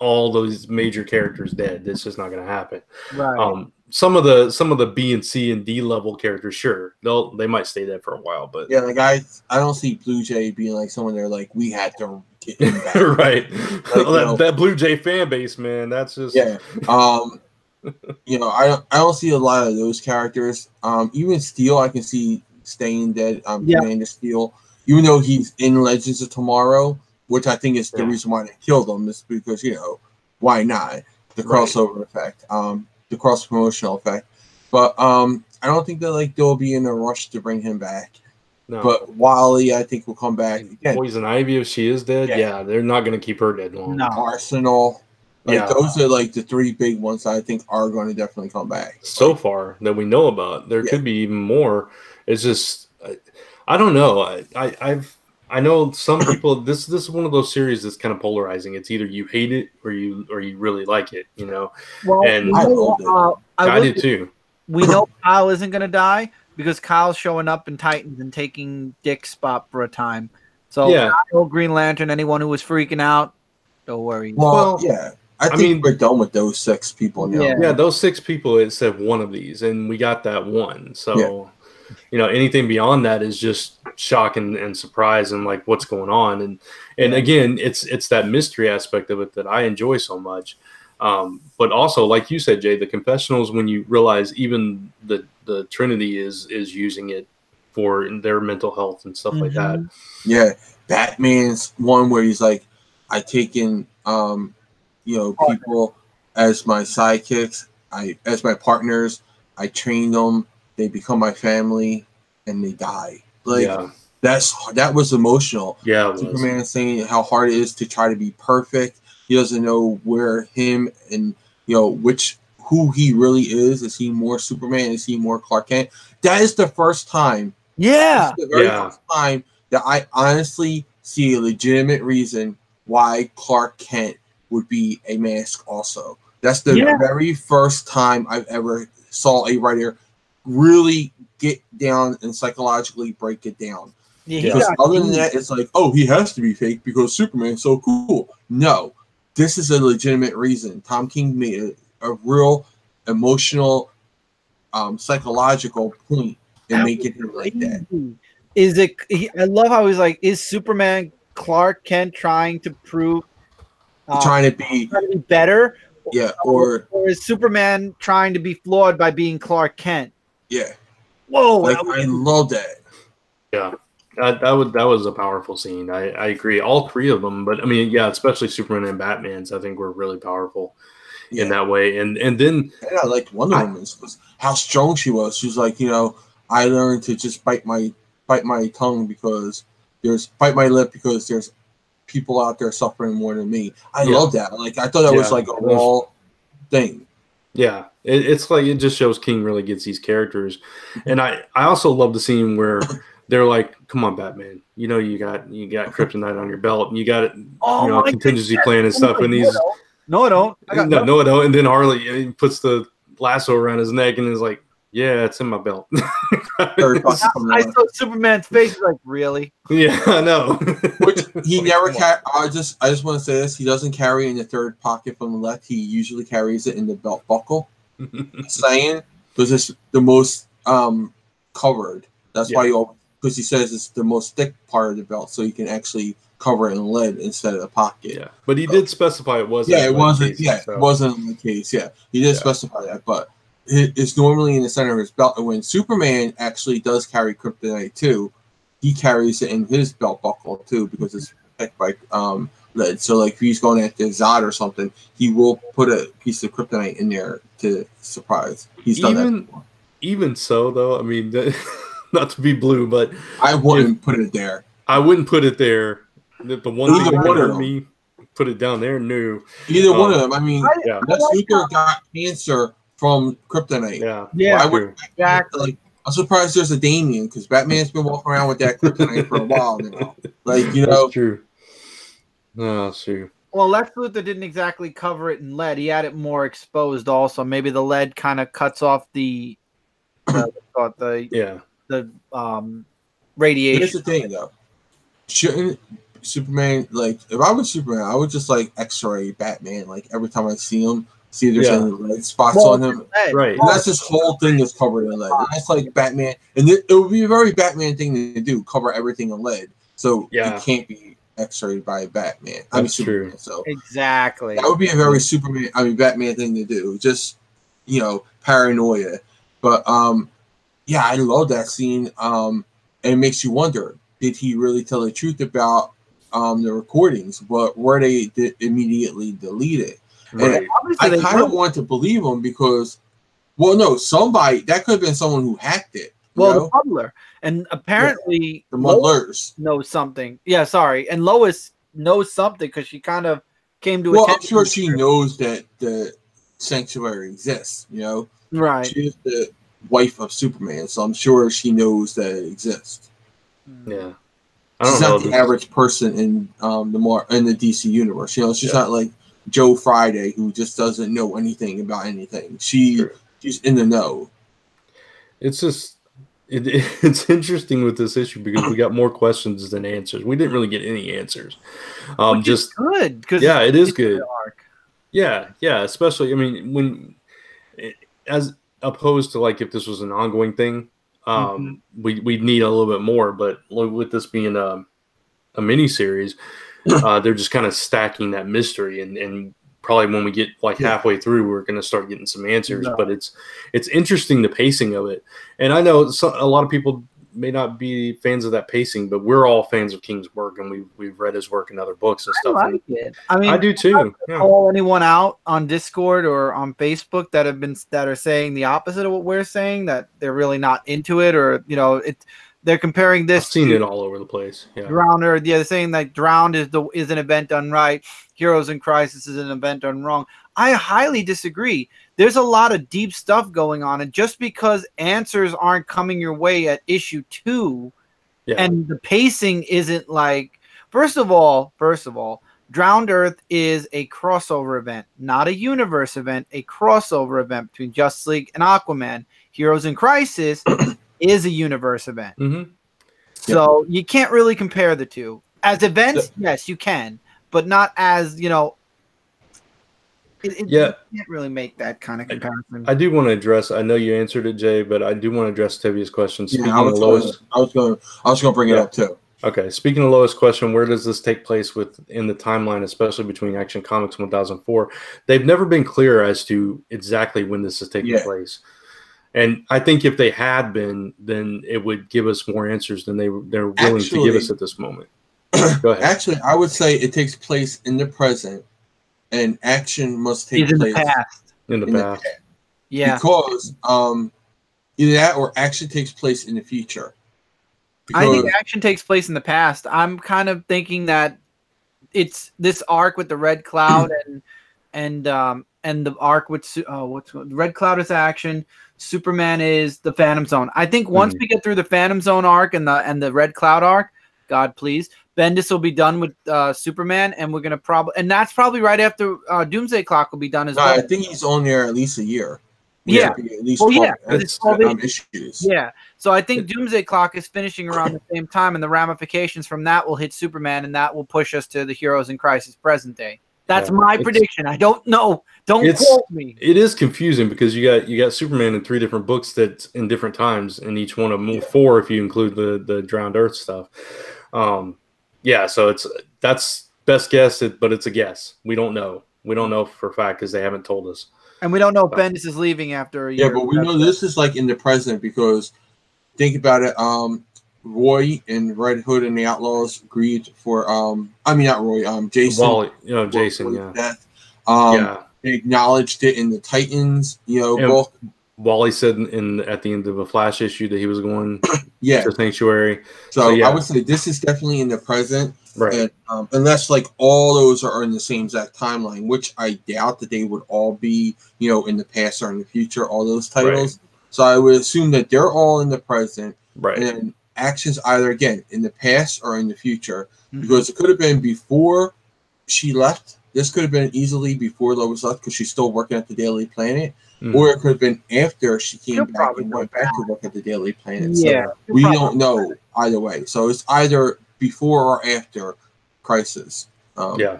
all those major characters dead. It's just not going to happen. Right. Some of the B and C and D level characters, sure, they might stay dead for a while, but I don't see Blue Jay being someone there we had to get him back. Right. That Blue Jay fan base, man, that's just I don't see a lot of those characters. Even Steel, I can see staying dead. Commander Steel, even though he's in Legends of Tomorrow, which I think is the reason why they killed him, is because why not, the crossover effect. The cross promotional effect, but I don't think that they'll be in a rush to bring him back. No. But Wally, I think, will come back again. Poison Ivy, if she is dead, they're not going to keep her dead long. No. Arsenal, those are the 3 big ones that I think are going to definitely come back. So far that we know about, there could be even more. It's just, I don't know. I know some people. This is one of those series that's kind of polarizing. It's either you hate it or you really like it. Well, and I did too. We know Kyle isn't going to die because Kyle's showing up in Titans and taking Dick's spot for a time. So Kyle, Green Lantern, anyone who was freaking out, don't worry. Well, I think we're done with those 6 people now. Yeah, those 6 people. It said one of these, and we got that one. So. Anything beyond that is just shock and surprise and what's going on. And again, it's that mystery aspect of it that I enjoy so much. But also, like you said, Jay, the confessionals, when you realize even the Trinity is using it for their mental health and stuff like that. Yeah, Batman's one where he's like, I taken people as my sidekicks, as my partners, I train them, they become my family, and they die. Like that was emotional. Yeah, Superman saying how hard it is to try to be perfect. He doesn't know where him and who he really is. Is he more Superman? Is he more Clark Kent? That is the first time. Yeah. The very first time that I honestly see a legitimate reason why Clark Kent would be a mask also. That's the very first time I've ever saw a writer really get down and psychologically break it down. Yeah, because other than that, it's like, oh, he has to be fake because Superman's so cool. No, this is a legitimate reason. Tom King made a real emotional, psychological point in making him like that. I love how he's like, is Superman Clark Kent trying to prove trying to be better? Yeah, or is Superman trying to be flawed by being Clark Kent? Yeah. Whoa. I love that. Yeah. That was a powerful scene. I agree. All three of them, but I mean, yeah, especially Superman and Batman's, I think were really powerful in that way. And then I liked Wonder Woman's was how strong she was. She was like, I learned to just bite my tongue because bite my lip because there's people out there suffering more than me. I love that. Like I thought that was like a raw thing. Yeah. It's like it just shows King really gets these characters. And I also love the scene where they're like, "Come on, Batman! You got kryptonite on your belt, and you got it. Contingency plan and stuff." And he's no, I don't. No, I don't. And then Harley puts the lasso around his neck and is like, "Yeah, it's in my belt." I saw Superman's face, like, really? Yeah, I know. Which he never carry. I just want to say this: he doesn't carry it in the third pocket from the left. He usually carries it in the belt buckle. Saying because it's the most covered. That's why because he says it's the most thick part of the belt, so you can actually cover it in lead instead of the pocket. Yeah, but he did specify it wasn't. Yeah, it wasn't. It wasn't the case. Yeah, he did specify that, but it's normally in the center of his belt. And when Superman actually does carry kryptonite too, he carries it in his belt buckle too because it's protected by lead. So like if he's going after Zod or something, he will put a piece of kryptonite in there to surprise. He's done that before. Even so, though, I mean, not to be blue, but I wouldn't put it there. I wouldn't put it there. The one thing that hurt me, put it down there. No, either one of them. I mean, Lex Luthor got cancer from kryptonite. Yeah. I would exactly. I'm surprised there's a Damian because Batman's been walking around with that kryptonite for a while now. Like that's true. No, that's true. Well, Lex Luthor didn't exactly cover it in lead. He had it more exposed. Also, maybe the lead kind of cuts off the radiation. Here's the thing, though. Shouldn't Superman, like, if I was Superman, I would just like X-ray Batman, like every time I see him, see if there's any lead spots on him. Right. And that's this whole thing that's covered in lead. And that's like Batman, and it would be a very Batman thing to do, cover everything in lead, so it can't be X-rayed by Batman. That's true. So exactly, that would be a very Batman thing to do. Just paranoia. But I love that scene. And it makes you wonder: did he really tell the truth about the recordings? But were they immediately deleted? Right. And I kind of want to believe him because, somebody that could have been someone who hacked it. The muddler, and apparently the muddlers know something. Yeah, sorry, and Lois knows something because she kind of came to. Well, I'm sure she knows that the sanctuary exists. Right? She's the wife of Superman, so I'm sure she knows that it exists. Yeah, she's not the average person in the DC universe. She's not like Joe Friday who just doesn't know anything about anything. She's in the know. It's just it's interesting with this issue because we got more questions than answers. We didn't really get any answers. Which is good because it is good. Yeah, especially when as opposed to like if this was an ongoing thing, we'd need a little bit more. But with this being a mini series, they're just kind of stacking that mystery and probably when we get like Yeah. halfway through, we're going to start getting some answers. No. But it's interesting, the pacing of it. And I know a lot of people may not be fans of that pacing, but we're all fans of King's work, and we've read his work in other books and I stuff. like it. I mean, I do too. Yeah. call anyone out on Discord or on Facebook that are saying the opposite of what we're saying, that they're really not into it, or they're comparing this. I've seen to it all over the place. Yeah. Drowned, or they're saying that Drowned is an event done right, Heroes in Crisis is an event done wrong. I highly disagree. There's a lot of deep stuff going on, and just because answers aren't coming your way at issue 2, and the pacing isn't like, first of all, Drowned Earth is a crossover event, not a universe event, a crossover event between Justice League and Aquaman. Heroes in Crisis is a universe event. Mm-hmm. So you can't really compare the two. As events, yes, you can, but not as, you can't really make that kind of comparison. I do want to address, I know you answered it, Jay, but I do want to address Tivia's question. Speaking I of Lois, was going to bring it up too. Okay, speaking of Lois' question, where does this take place in the timeline, especially between Action Comics 1004? They've never been clear as to exactly when this is taking place. And I think if they had been, then it would give us more answers than they're willing to give us at this moment. Go ahead. Actually, I would say it takes place in the present, and action must take place in the past. Yeah. Because either that or action takes place in the future. I think action takes place in the past. I'm kind of thinking that it's this arc with the Red Cloud and the arc with Red Cloud is action. Superman is the Phantom Zone. I think once we get through the Phantom Zone arc and the Red Cloud arc, God please, Bendis will be done with Superman, and we're gonna that's probably right after Doomsday Clock will be done as well. I think he's on there at least a year. Yeah. At least 12 issues. Yeah. So I think Doomsday Clock is finishing around the same time, and the ramifications from that will hit Superman, and that will push us to the Heroes in Crisis present day. That's my prediction. I don't know. Don't quote me. It is confusing because you got Superman in 3 different books that's in different times, and each one of them 4 if you include the Drowned Earth stuff. So that's best guess, but it's a guess. We don't know. We don't know for a fact because they haven't told us. And we don't know if Bendis is leaving after a year. Yeah, but we know this is like in the present because think about it. Roy and Red Hood and the Outlaws agreed for not Roy, Jason. Wally, Jason, death. They acknowledged it in the Titans, book. Wally said at the end of a Flash issue that he was going to Sanctuary. So I would say this is definitely in the present. Right. And, unless like all those are in the same exact timeline, which I doubt that they would all be, in the past or in the future, all those titles. Right. So I would assume that they're all in the present. Right. And actions either again in the past or in the future, because it could have been before she left. This could have been easily before Lois left because she's still working at the Daily Planet, or it could have been after she came back and went back to work at the Daily Planet. Yeah, so we don't know either way. So it's either before or after Crisis. I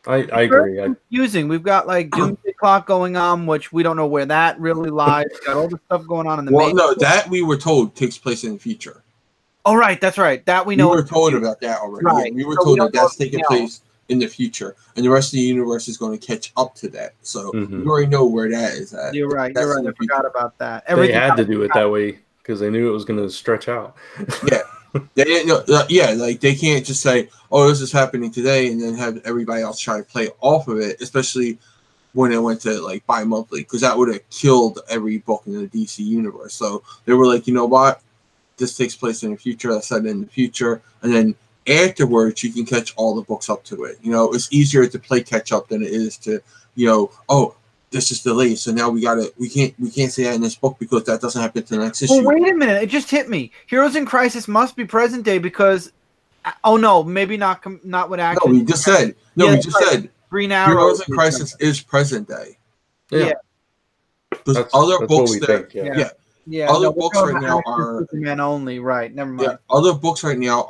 agree. It's confusing. We've got like Doomsday Clock going on, which we don't know where that really lies. We've got all the stuff going on in the main. No, that we were told takes place in the future. Oh, right, that's right. That we know. We were told about that already. Right. Yeah, we were told that that's taking place in the future, and the rest of the universe is going to catch up to that. So we already know where that is at. You're right. That's I forgot about that. They had to do it that way because they knew it was going to stretch out. Yeah. They didn't know. Like they can't just say, "Oh, this is happening today," and then have everybody else try to play off of it. Especially when it went to like bi-monthly, because that would have killed every book in the DC universe. So they were like, you know what? This takes place in the future. I said in the future, and then afterwards you can catch all the books up to it. It's easier to play catch up than it is to, this is delayed, so now we can't say that in this book because that doesn't happen to the next issue. Well, wait a minute, it just hit me. Heroes in Crisis must be present day because, maybe not with action. No, we just said. We just said Green Arrow. Heroes in Crisis is present day. Yeah. Because other books Other books right now are Superman only. Right. Never mind. Yeah, other books right now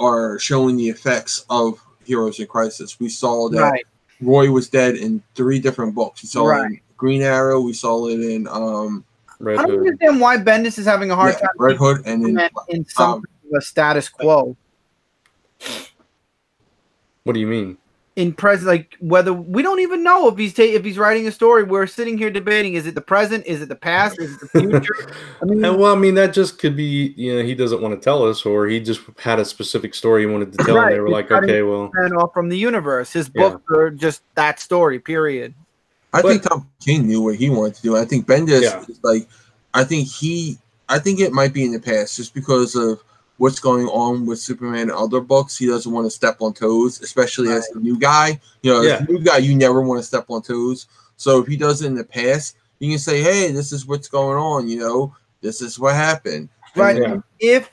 are showing the effects of Heroes in Crisis. We saw that Roy was dead in 3 different books. We saw it in Green Arrow. We saw it in Red I don't Hood. understand why Bendis is having a hard time. Red Hood and in some a status quo. What do you mean? in present, like whether we don't even know if he's writing a story. We're sitting here debating: is it the present? Is it the past? Is it the future? I mean, well, I mean that just could be, he doesn't want to tell us, or he just had a specific story he wanted to tell, and they were like, okay, well, off from the universe. His books are just that story. Period. I think Tom King knew what he wanted to do. I think Bendis is like, I think it might be in the past just because of what's going on with Superman and other books. He doesn't want to step on toes, especially as the new guy. As the new guy, you never want to step on toes. So if he does it in the past, you can say, hey, this is what's going on. This is what happened. Right. Then, if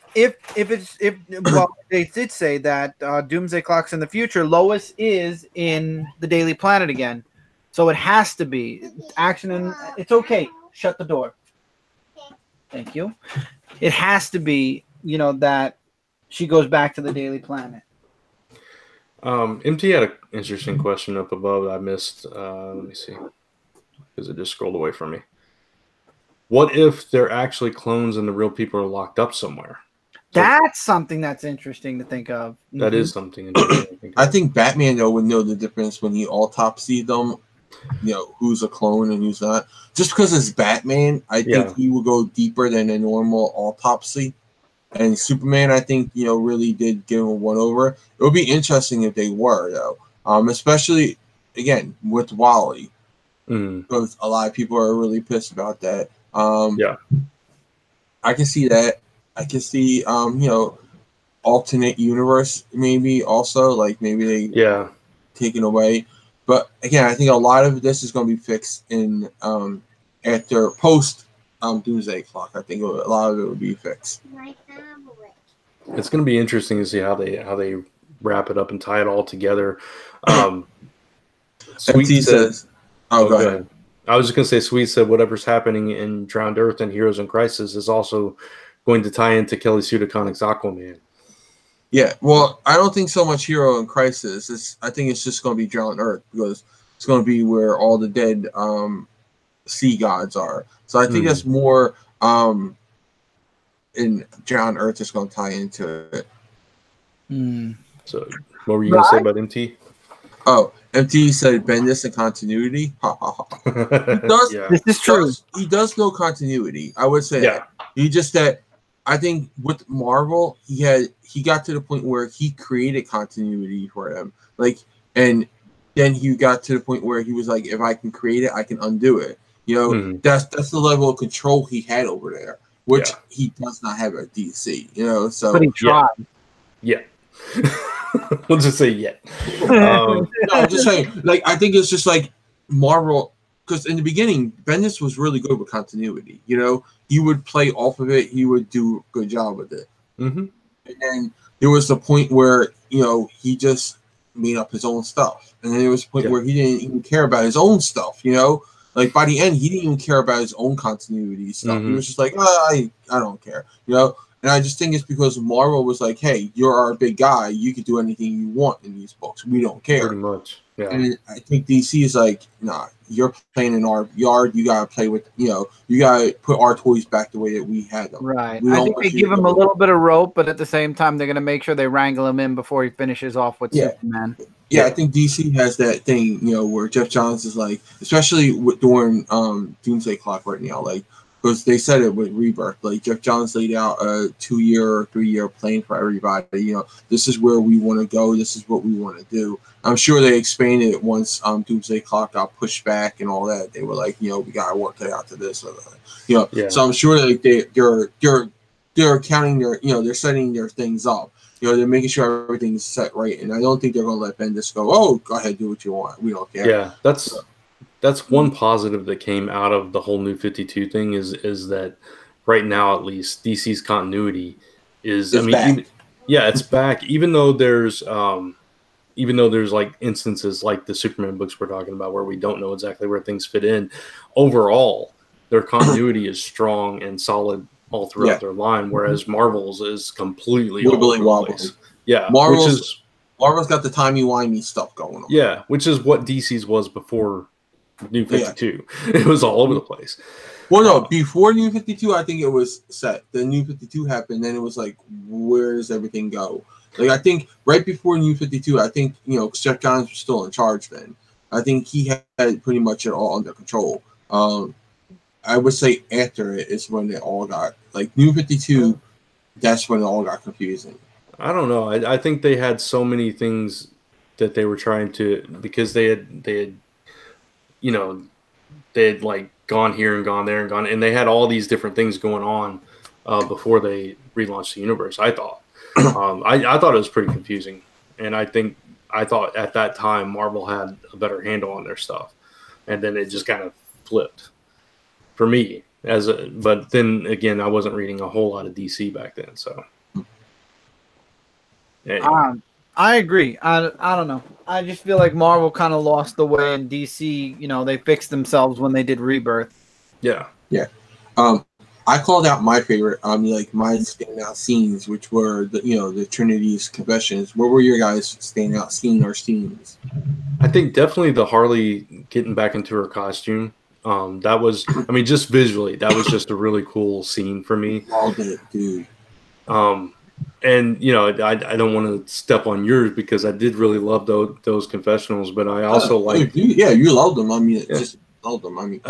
they did say that Doomsday Clock's in the future, Lois is in the Daily Planet again. So it has to be action, and it's okay. Shut the door. Thank you. It has to be, that she goes back to the Daily Planet. MT had an interesting question up above that I missed. Let me see, because it just scrolled away from me. What if they're actually clones and the real people are locked up somewhere? That's something that's interesting to think of. That is something interesting to think of. I think Batman, though, would know the difference when he autopsy them, who's a clone and who's not. Just because it's Batman, I think he will go deeper than a normal autopsy. And Superman, I think, really did give him one over. It would be interesting if they were, though. Especially, again, with Wally. Because a lot of people are really pissed about that. I can see that. I can see, alternate universe maybe also. Like maybe they taken away. But again, I think a lot of this is going to be fixed in after post Doomsday Clock. I think a lot of it will be fixed. It's going to be interesting to see how they wrap it up and tie it all together. Sweet says, "Oh, go ahead." I was just going to say, Sweet said whatever's happening in Drowned Earth and Heroes in Crisis is also going to tie into Kelly Sue DeConnick's Aquaman. Yeah, well, I don't think so much Hero in Crisis. I think it's just going to be Drowned Earth because it's going to be where all the dead sea gods are. So I think that's more in Drowned Earth is going to tie into it. So what were you going to say about MT? Oh, MT said Bendis and continuity. He does, this is true. He does know continuity. I would say that. He just that I think with Marvel, he got to the point where he created continuity for them. And then he got to the point where he was like, if I can create it, I can undo it. That's the level of control he had over there, which he does not have at DC. So but he tried. Yeah. We'll just say no, I'm just saying. I think it's just like Marvel, because in the beginning, Bendis was really good with continuity. He would play off of it. He would do a good job with it. And then there was a point where he just made up his own stuff, and then there was a point where he didn't even care about his own stuff. By the end, he didn't even care about his own continuity stuff. He was just like, I don't care. And I just think it's because Marvel was like, hey, you're our big guy. You can do anything you want in these books. We don't care. Pretty much. Yeah. And I think DC is like, nah, you're playing in our yard. You got to play with, you got to put our toys back the way that we had them. Right. I think they give him a little bit of rope, but at the same time, they're going to make sure they wrangle him in before he finishes off with Superman. Yeah, I think DC has that thing, where Jeff Johns is like, especially during Doomsday Clock right now, because they said it with Rebirth. Jeff Johns laid out a 2-year or 3-year plan for everybody. This is where we want to go. This is what we want to do. I'm sure they expanded it once Doomsday Clock got pushed back and all that. They were like, we got to work it out to this. So I'm sure they're counting their, they're setting their things up. They're making sure everything's set right. And I don't think they're going to let Bendis go, oh, go ahead, do what you want. We don't care. Yeah, that's one positive that came out of the whole New 52 thing is that right now, at least, DC's continuity is back. It's back. Even though there's instances like the Superman books we're talking about where we don't know exactly where things fit in, overall, their continuity is strong and solid all throughout their line, whereas Marvel's is completely wibbly wobbly. Yeah, Marvel's got the timey-wimey stuff going on. Yeah, which is what DC's was before New 52. It was all over the place. Well, no, before New 52, I think it was set. The New 52 happened, then it was like, where does everything go? Like I think right before New 52, I think Jeff Johns was still in charge then. I think he had pretty much it all under control. I would say after it is when it all got like New 52. That's when it all got confusing. I don't know. I think they had so many things that they were trying to, because they had like gone here and gone there and gone, and they had all these different things going on before they relaunched the universe. I thought, I thought it was pretty confusing, and I thought at that time Marvel had a better handle on their stuff, and then it just kind of flipped for me. But then again, I wasn't reading a whole lot of DC back then, so. Anyway. I agree. I don't know. I just feel like Marvel kind of lost the way, and DC, they fixed themselves when they did Rebirth. Yeah. Yeah. I called out my favorite, like my standout scenes, which were the Trinity's confessions. What were your guys' standout scene or scenes? I think definitely the Harley getting back into her costume. That was, just visually, that was just a really cool scene for me. Loved it, dude. And I don't want to step on yours because I did really love those confessionals, but I also like. You loved them. Just loved them.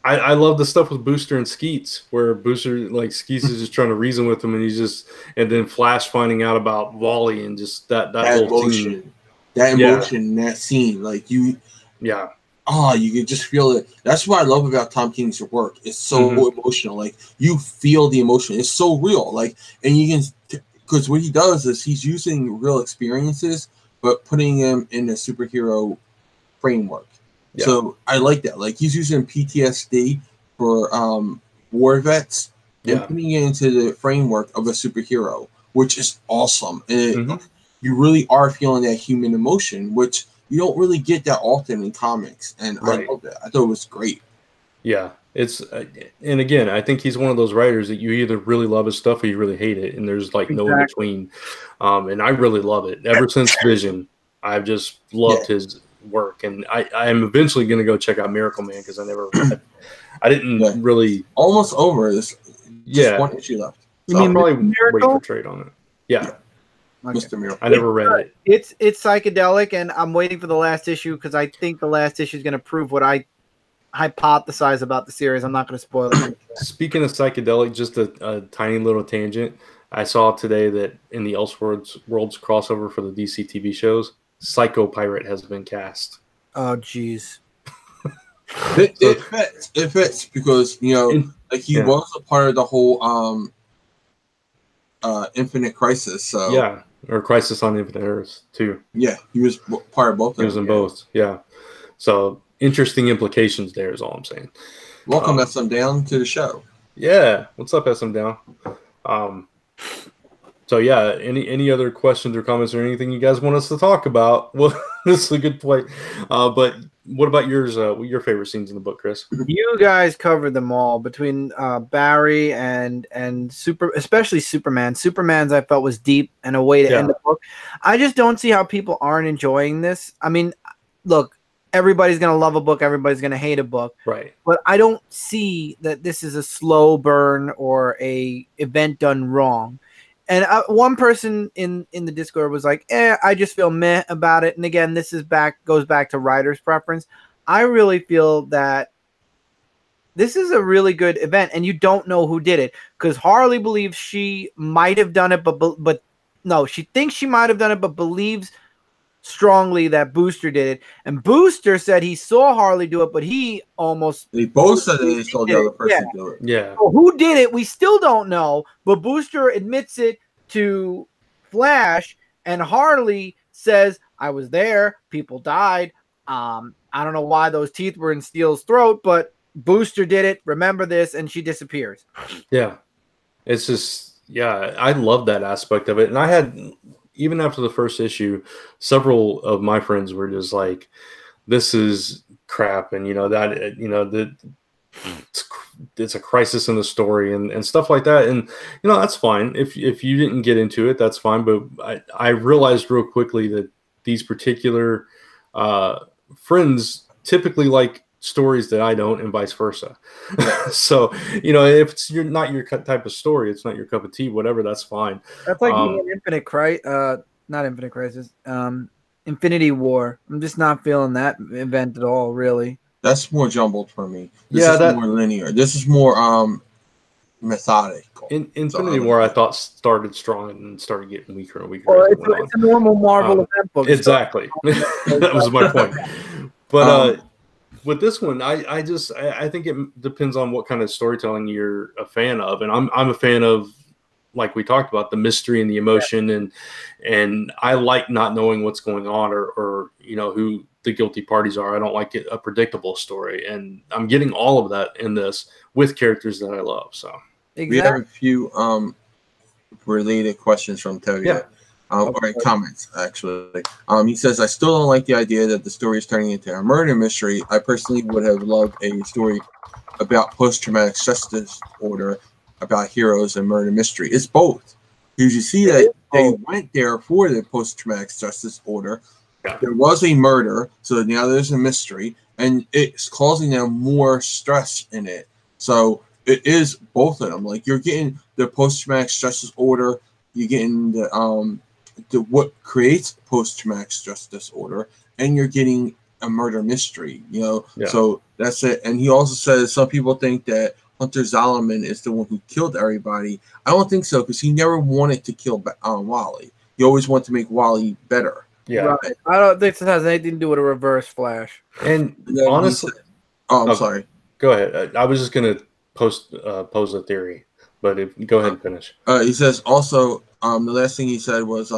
I love the stuff with Booster and Skeets, where Booster, like, Skeets is just trying to reason with him, and then Flash finding out about Wally, and just that whole emotion, scene. that emotion, that scene, like you can just feel it. That's what I love about Tom King's work. It's so emotional. Like you feel the emotion. It's so real. Like, and you can, because what he does is he's using real experiences, but putting them in a superhero framework. Yeah. So I like that. Like he's using PTSD for war vets and putting it into the framework of a superhero, which is awesome. And you really are feeling that human emotion, which you don't really get that often in comics. And I love that. I thought it was great. Yeah. It's and again, I think he's one of those writers that you either really love his stuff or you really hate it, and there's like no in between. And I really love it. Ever since Vision, I've just loved his work, and I am eventually going to go check out Miracle Man because I didn't really almost over this. Just one issue left. So I'll probably wait for trade on it. Yeah. Okay. Mr. Miracle. I never read it. It's psychedelic, and I'm waiting for the last issue because I think the last issue is going to prove what I hypothesize about the series. I'm not going to spoil it. Speaking of psychedelic, just a tiny little tangent. I saw today that in the Elseworlds crossover for the DC TV shows, Psycho Pirate has been cast. Oh, jeez. It fits because he was a part of the whole Infinite Crisis. So yeah, or Crisis on Infinite Earths too. Yeah, he was part of both. He was in both. Yeah, so interesting implications there is all I'm saying. Welcome SM Down to the show. Yeah, what's up, SM Down? So yeah, any other questions or comments or anything you guys want us to talk about? Well, this is a good point. But what about yours? What your favorite scenes in the book, Chris? You guys covered them all between Barry and especially Superman. Superman's I felt was deep and a way to end the book. I just don't see how people aren't enjoying this. I mean, look, everybody's gonna love a book, everybody's gonna hate a book, right? But I don't see that this is a slow burn or a event done wrong. And one person in the Discord was like, I just feel meh about it. And again, this goes back to writer's preference. I really feel that this is a really good event, and you don't know who did it. Because Harley believes she might have done it, but no, she thinks she might have done it, but believes strongly that Booster did it. And Booster said he saw Harley do it, but they both said they saw the other person do it. Yeah. So who did it? We still don't know, but Booster admits it to Flash, and Harley says, I was there, people died. I don't know why those teeth were in Steel's throat, but Booster did it. Remember this, and she disappears. Yeah. It's just, I love that aspect of it. And I had, even after the first issue, several of my friends were just like, this is crap. And, it's a crisis in the story and stuff like that. And, that's fine. If you didn't get into it, that's fine. But I realized real quickly that these particular friends typically like stories that I don't, and vice versa. So, you know, if it's not your type of story, it's not your cup of tea, whatever, that's fine. That's like me in not Infinite Crisis, Infinity War. I'm just not feeling that event at all, really. That's more jumbled for me. This Yeah, is more linear. This is more methodical. In Infinity War, I thought started strong and started getting weaker and weaker. Well, it's a normal Marvel event book. Exactly. That was my point. But with this one, I think it depends on what kind of storytelling you're a fan of, and I'm a fan of, like we talked about, the mystery and the emotion, and I like not knowing what's going on or you know who the guilty parties are. I don't like a predictable story, and I'm getting all of that in this with characters that I love. So exactly. We have a few related questions from Tevye. Or comments, actually. He says, I still don't like the idea that the story is turning into a murder mystery. I personally would have loved a story about post-traumatic stress disorder, about heroes and murder mystery. It's both. Because you see that they went there for the post-traumatic stress disorder. Yeah. There was a murder, so now there's a mystery, and it's causing them more stress in it. So it is both of them. Like, you're getting the post-traumatic stress disorder, you're getting the what creates post-traumatic stress disorder, and you're getting a murder mystery, you know. Yeah. So that's it. And he also says some people think that Hunter Zolomon is the one who killed everybody. I don't think so, because he never wanted to kill Wally. He always wanted to make Wally better. yeah, Right. I don't think this has anything to do with a Reverse Flash. and then honestly, I'm sorry. Go ahead. I was just gonna pose a theory, but go ahead and finish. He says also, the last thing he said was,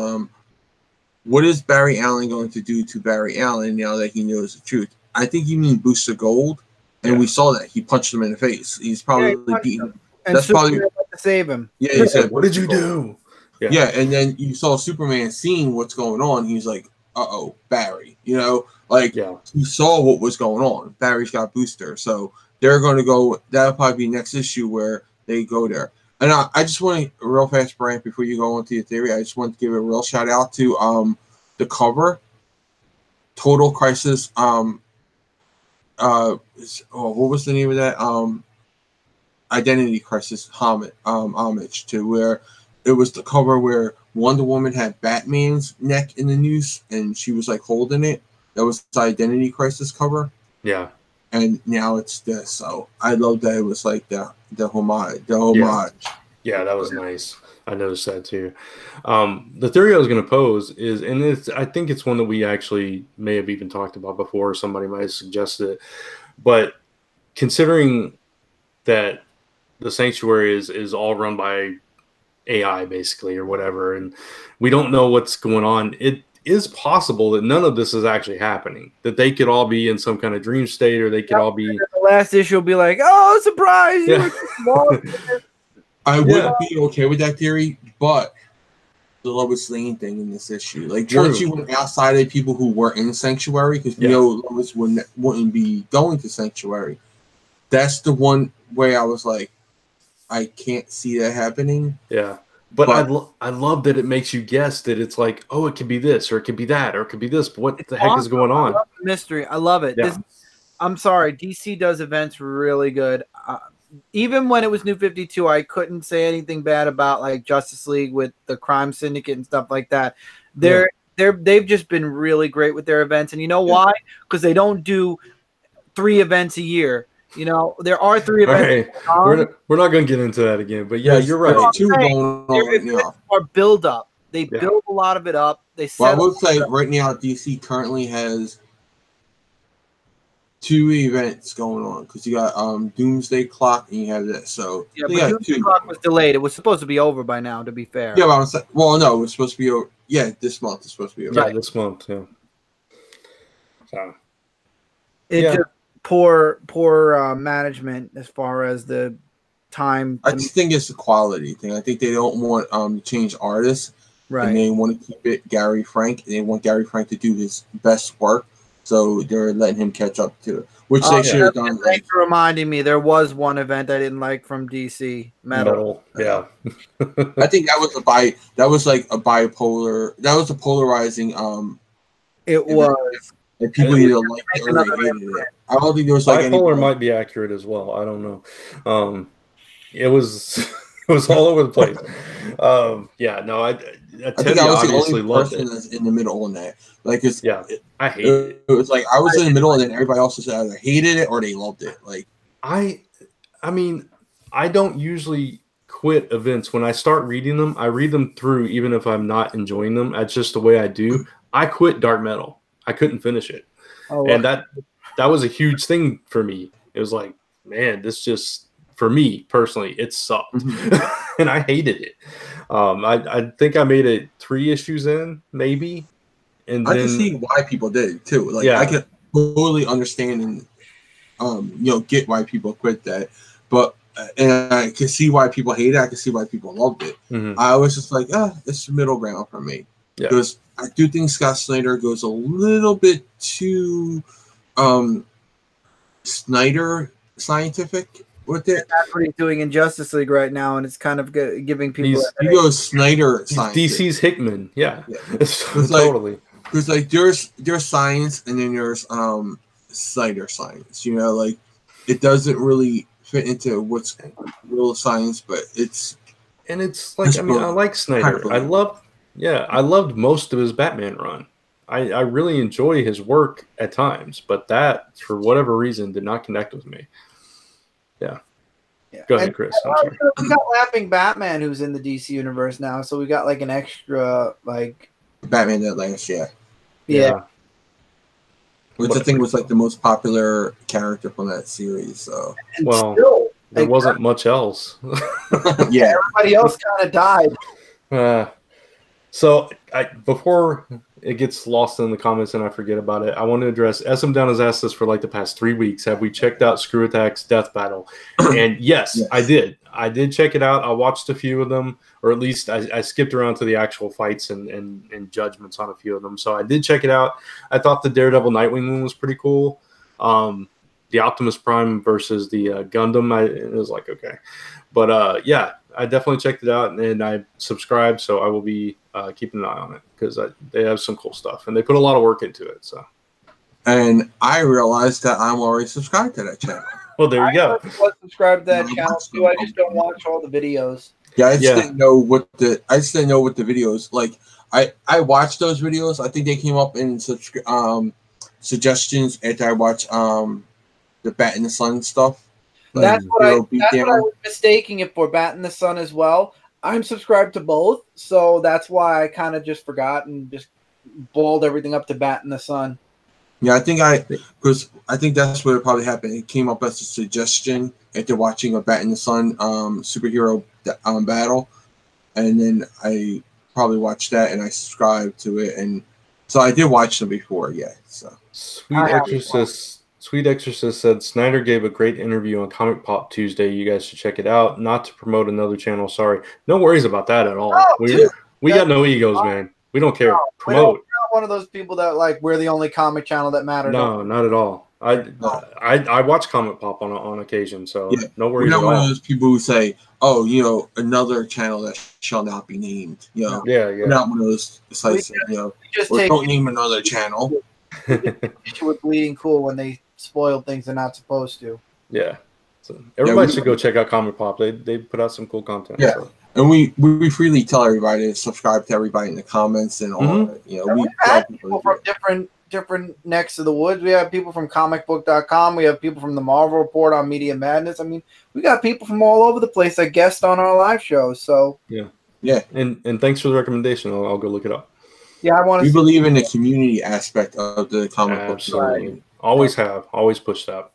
what is Barry Allen going to do to Barry Allen now that he knows the truth? I think you mean Booster Gold, and we saw that. He punched him in the face. He's probably beaten him. And That's Superman probably had to save him. Yeah, he said, "What did you do?" Yeah, and then you saw Superman seeing what's going on. He's like, "Uh-oh, Barry." You know, like he saw what was going on. Barry's got Booster, so they're going to go. That'll probably be next issue where they go there. And I just want to, real fast, Brant, before you go into your theory, I just want to give a real shout out to the cover, Total Crisis. What was the name of that? Identity Crisis homage to, where it was the cover where Wonder Woman had Batman's neck in the noose and she was like holding it. That was the Identity Crisis cover. Yeah. And now it's this. So I love that it was like the homage. Yeah, that was nice. I noticed that too. The theory I was going to pose is, and I think it's one that we actually may have even talked about before, or somebody might have suggested it, but considering that the Sanctuary is all run by AI basically, or whatever, and we don't know what's going on, it is possible that none of this is actually happening, that they could all be in some kind of dream state, or they could all be. The last issue will be like, oh, surprise! I would be okay with that theory, but the Lois Lane thing in this issue, like once you went outside of people who were in Sanctuary, because you know Lois wouldn't be going to Sanctuary. That's the one way I was like, I can't see that happening. Yeah. But I love that it makes you guess that it's like, oh, it could be this, or it could be that, or it could be this. But what the heck is going on? I love the mystery. I love it. Yeah. I'm sorry. DC does events really good. Even when it was New 52, I couldn't say anything bad about like Justice League with the Crime Syndicate and stuff like that. They've just been really great with their events. And you know why? Because they don't do 3 events a year. You know, there are 3 events. Okay. We're not going to get into that again, but yeah, you're right. Two going on right now. Are build up. They build a lot of it up. I would say right now DC currently has 2 events going on, because you got Doomsday Clock and you have this. So but Doomsday Clock was delayed. It was supposed to be over by now, to be fair. Yeah, but I'm saying, well, no, it was supposed to be over. Yeah, this month it's supposed to be over. Yeah, this month. Yeah. So it's just poor management as far as the time. I just think it's a quality thing. I think they don't want to change artists. Right. And they want to keep it Gary Frank. And they want Gary Frank to do his best work. So they're letting him catch up to it, which they should have done. Thanks for reminding me. There was one event I didn't like from DC. Metal. Yeah. I think that was that was like a bipolar. That was a polarizing. It was. Like people either liked it or they hated it. I don't think there was like Bipolar might be accurate as well. I don't know. It was it was all over the place. Yeah, no, I think I was the only person that's in the middle on that. Like, I hate it. It was like I was in the middle, and then everybody else either hated it or they loved it. Like, I mean, I don't usually quit events when I start reading them. I read them through, even if I'm not enjoying them. That's just the way I do. I quit dark metal. I couldn't finish it, and that was a huge thing for me. It was like, man, this just, for me personally, it sucked, and I hated it. I think I made it 3 issues in, maybe, and I then can see why people did it too. Like, I can totally understand and get why people quit that, but and I can see why people hate it. I can see why people loved it. I was just like, it's the middle ground for me, because I do think Scott Snyder goes a little bit too Snyder scientific with it. That's what he's doing in Justice League right now, and it's kind of giving people. He goes Snyder science. DC's Hickman, totally. Because like there's science, and then there's Snyder science. Like it doesn't really fit into what's real science, but it's like, I mean, I like Snyder. I loved most of his Batman run. I really enjoy his work at times, but that, for whatever reason, did not connect with me. Yeah. Go ahead, Chris. We got Laughing Batman, who's in the DC universe now, so we got like an extra Batman that last year. Yeah. Which I think was like the most popular character from that series. So there wasn't much else. Everybody else kind of died. So before it gets lost in the comments and I forget about it, I want to address, SM Down has asked us for like the past 3 weeks, have we checked out Screw Attack's Death Battle? And yes, I did. I did check it out. I watched a few of them, or at least I skipped around to the actual fights and judgments on a few of them. So I did check it out. I thought the Daredevil Nightwing one was pretty cool. The Optimus Prime versus the Gundam, it was like, okay. But I definitely checked it out, and I subscribed, so I will be keeping an eye on it, because they have some cool stuff, and they put a lot of work into it. So, and I realized that I'm already subscribed to that channel. Well, there you go. I was subscribed to that channel too. I just don't watch all the videos. Yeah, I just didn't know what the videos like. I watched those videos. I think they came up in suggestions after I watched the Bat in the Sun stuff. Like, that's what I was mistaking it for, Bat in the Sun as well. I'm subscribed to both, so that's why I kind of just forgot and just balled everything up to Bat in the Sun. Yeah, because I think that's what probably happened. It came up as a suggestion after watching a Bat in the Sun superhero battle, and then I probably watched that and I subscribed to it, and so I did watch them before. Yeah, so Sweet Exorcist said Snyder gave a great interview on Comic Pop Tuesday. You guys should check it out. Not to promote another channel, sorry. No worries about that at all. We got no egos, man. We don't care. Promote. We're not one of those people that like we're the only comic channel that matters. No, not at all. I watch Comic Pop on occasion, so no worries. We're not one of those people who say, "Oh, another channel that shall not be named." We're not one of those sites that, don't name another channel. With Bleeding Cool when they spoil things they're not supposed to. Yeah, so everybody should go check out Comic Pop. They put out some cool content. Yeah, so. And we freely tell everybody to subscribe to everybody in the comments and all that. We've had people from different necks of the woods. We have people from comicbook.com. We have people from the Marvel Report on Media Madness. I mean, we got people from all over the place that guest on our live shows. So yeah. And thanks for the recommendation. I'll go look it up. Yeah, We believe in the community aspect of the comic book. Absolutely. Always have. Always push that.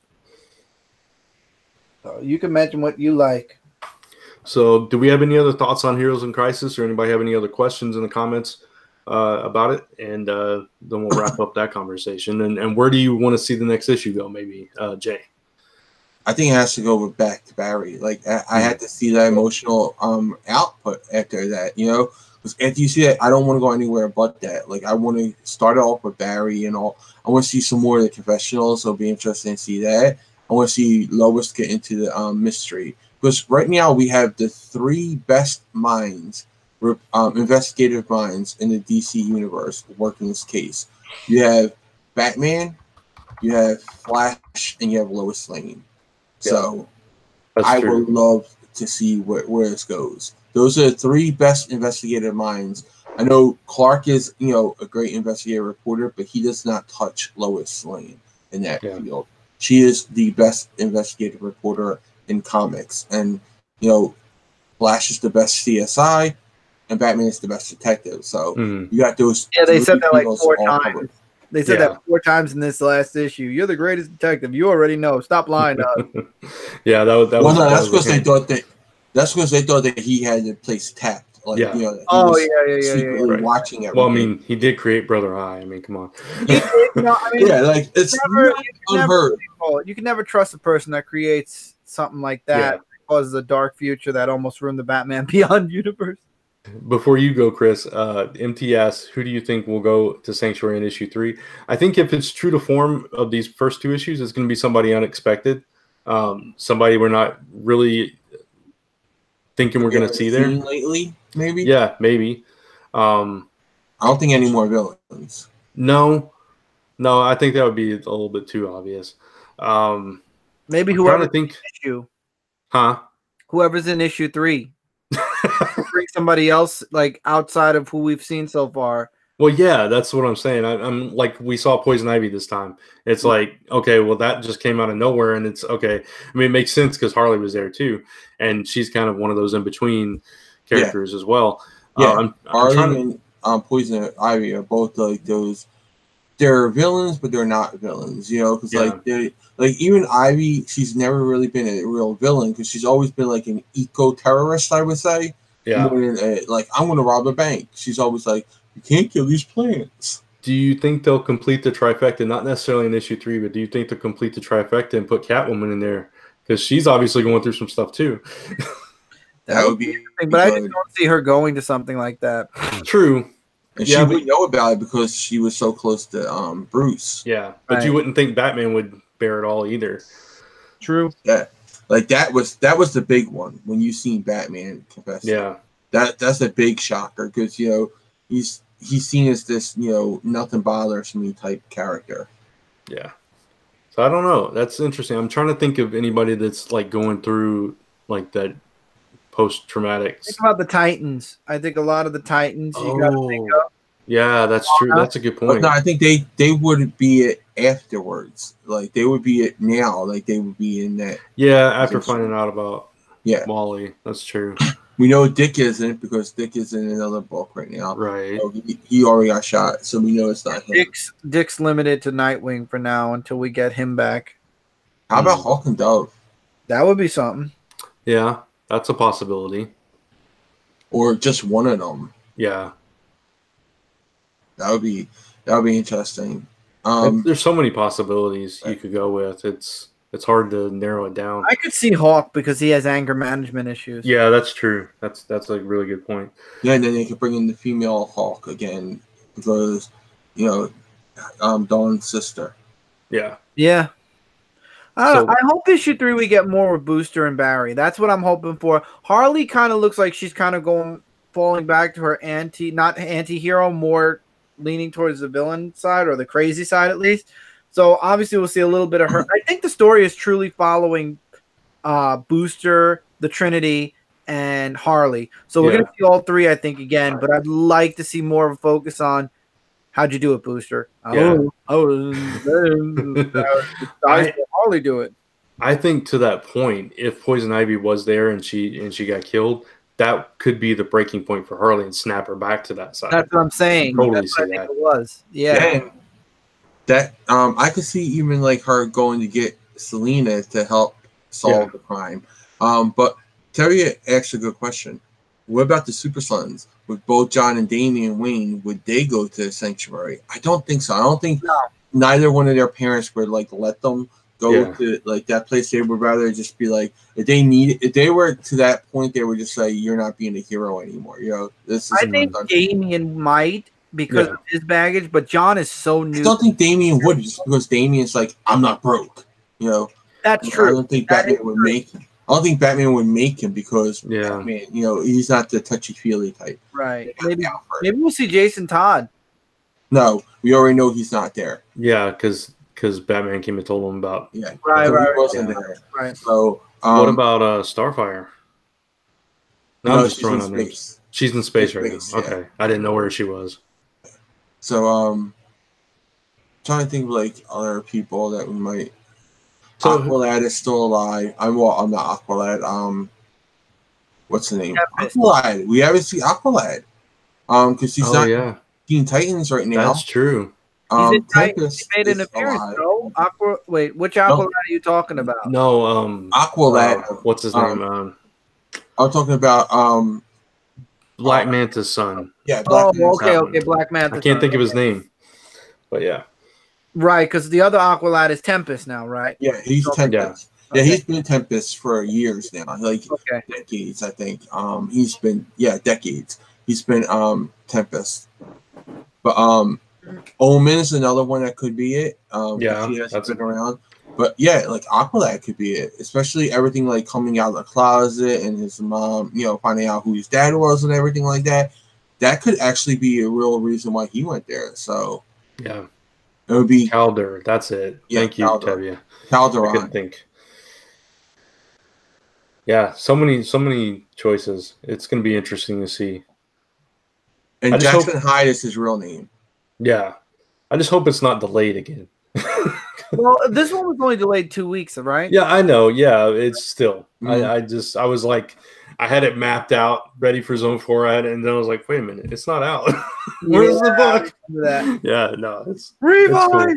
So you can mention what you like. So do we have any other thoughts on Heroes in Crisis, or anybody have any other questions in the comments about it? And then we'll wrap up that conversation. And where do you want to see the next issue go, maybe, Jay? I think it has to go back to Barry. Like, I had to see that emotional output after that, Because after you see that, I don't want to go anywhere but that. Like, I want to start off with Barry and all. I want to see some more of the confessionals, so it'll be interesting to see that. I want to see Lois get into the mystery. Because right now we have the 3 best minds, investigative minds in the DC universe working this case. You have Batman, you have Flash, and you have Lois Lane. Yeah, So that's I true. would love to see where this goes. Those are the three best investigative minds. I know Clark is, a great investigative reporter, but he does not touch Lois Lane in that Yeah. field. She is the best investigative reporter in comics. And, Flash is the best CSI, and Batman is the best detective. So Mhm. you got those. Yeah, they said three that like fields 4 all times. covered. They said Yeah. that 4 times in this last issue. You're the greatest detective. You already know. Stop lying to us. Yeah, that Well, was no, that that's was a because they hint. thought that. That's because they thought that he had the place tapped, like Yeah. that he Oh, was yeah. secretly Right. watching everything. Well, I mean, he did create Brother Eye. I mean, come on. He did, I mean, Yeah, like it's never, not you can unheard. you can never trust a person that creates something like that. Yeah. That causes a dark future that almost ruined the Batman Beyond universe. Before you go, Chris, MTS, who do you think will go to Sanctuary in issue 3? I think if it's true to form of these first 2 issues, it's going to be somebody unexpected, somebody we're not really thinking we're going to see there. Seen lately, maybe. Yeah, maybe. I don't think any more villains. No, I think that would be a little bit too obvious. Maybe I'm trying whoever's to think, in issue, huh? whoever's in issue 3, bring somebody else like outside of who we've seen so far. Well, yeah, that's what I'm saying. I'm like, we saw Poison Ivy this time. It's like, okay, well, that just came out of nowhere, and it's okay. I mean, it makes sense because Harley was there too, and she's kind of one of those in between characters as well. Yeah, I'm trying to. and Poison Ivy are both like those. They're villains, but they're not villains. Because Yeah. even Ivy, she's never really been a real villain because she's always been like an eco-terrorist, I would say. Yeah. More than like I'm going to rob a bank. She's always like, you can't kill these plants. Do you think they'll complete the trifecta? Not necessarily in issue 3, but do you think they'll complete the trifecta and put Catwoman in there? Because she's obviously going through some stuff too. That would be interesting, but I just don't see her going to something like that. True. And Yeah, she but- would know about it because she was so close to Bruce. Yeah, but you Right. wouldn't think Batman would bear it all either. True. Yeah, like that was the big one when you seen Batman confess. Yeah. That's a big shocker because he's seen as this nothing bothers me type character. Yeah. So I don't know. That's interesting. I'm trying to think of anybody that's like going through like that post-traumatic. Think about the Titans. I think a lot of the Titans you got to think of. Yeah, that's true. That's a good But point. no, I think they wouldn't be it afterwards. Like they would be it now. Like they would be in that. Yeah, after finding out about Yeah, Wally. That's true. we know Dick isn't because Dick is in another book right now. Right. So he already got shot, so we know it's not him. Dick's limited to Nightwing for now until we get him back. How about Hawk and Dove? That would be something. Yeah, that's a possibility. Or just one of them. Yeah. That would be interesting. There's so many possibilities you could go with. It's hard to narrow it down. I could see Hawk because he has anger management issues. Yeah, that's true. That's a really good point. Yeah, and then they could bring in the female Hawk again because Dawn's sister. Yeah. Yeah. I don't So- know. I hope issue 3 we get more with Booster and Barry. That's what I'm hoping for. Harley kind of looks like she's kind of falling back to her not anti-hero, more leaning towards the villain side or the crazy side at least. So obviously we'll see a little bit of her. I think the story is truly following Booster, the Trinity, and Harley. So we're Yeah. gonna see all 3, I think, again. But I'd like to see more of a focus on how'd you do it, Booster? Yeah. Harley do it. I think to that point, if Poison Ivy was there and she got killed, that could be the breaking point for Harley and snap her back to that side. That's what I'm saying. Totally That's what I see think that. it was. Yeah. And that I could see even like her going to get Selena to help solve the crime. But Terry asked a good question. What about the Super Sons? With both John and Damian Wayne, would they go to the Sanctuary? I don't think so. I don't think neither one of their parents would like let them go to like that place. They would rather just be like, if they were to that point, they would just say, "You're not being a hero anymore." This is. I think Damian might because of his baggage, but John is so new. I don't think Damian would just because Damian's like, "I'm not broke." That's I true. don't think Batman would make him. I don't think Batman would make him because Batman, he's not the touchy-feely type. Right. Maybe we'll see Jason Todd. No, we already know he's not there. Yeah, because Batman came and told him about. Yeah, Right, so right, he wasn't yeah. there. Right. So What about Starfire? No, I'm just she's throwing in out names. space. She's in space In right space, now. yeah. Okay, I didn't know where she was. So trying to think of like other people that we might. So Aqualad is still alive. I'm not Aqualad. What's the name? Tempest. Aqualad. We haven't seen Aqualad. Because she's not yeah, Teen Titans right now. that's true. He's in Tempest he made an is appearance, alive. no? Wait, which Aqualad are you talking about? No, Aqualad. what's his name? I'm talking about Black Manta's son. yeah. Black Manta's okay, son. okay, Black Manta. I can't think of his name, but yeah. Right, because the other Aqualad is Tempest now, right? Yeah, he's Tempest. Yeah, Okay. he's been Tempest for years now, like decades, I think. He's been decades. He's been Tempest. But Omen is another one that could be it. Yeah, he hasn't been around. But yeah, like Aqualad could be it, especially everything like coming out of the closet and his mom, finding out who his dad was and everything like that. That could actually be a real reason why he went there. So yeah, it would be Calder. That's it. Yeah, Thank you, Calder. Tevye. Calderon. I couldn't think. Yeah, so many choices. It's going to be interesting to see. And I just Jackson Hyde is his real name. Yeah, I just hope it's not delayed again. Well, this one was only delayed 2 weeks, right? Yeah, I know. Yeah, it's still. Mhm. I was like, I had it mapped out, ready for Zone 4, and then I was like, wait a minute, it's not out. Where's the book? Yeah, no, it's cool.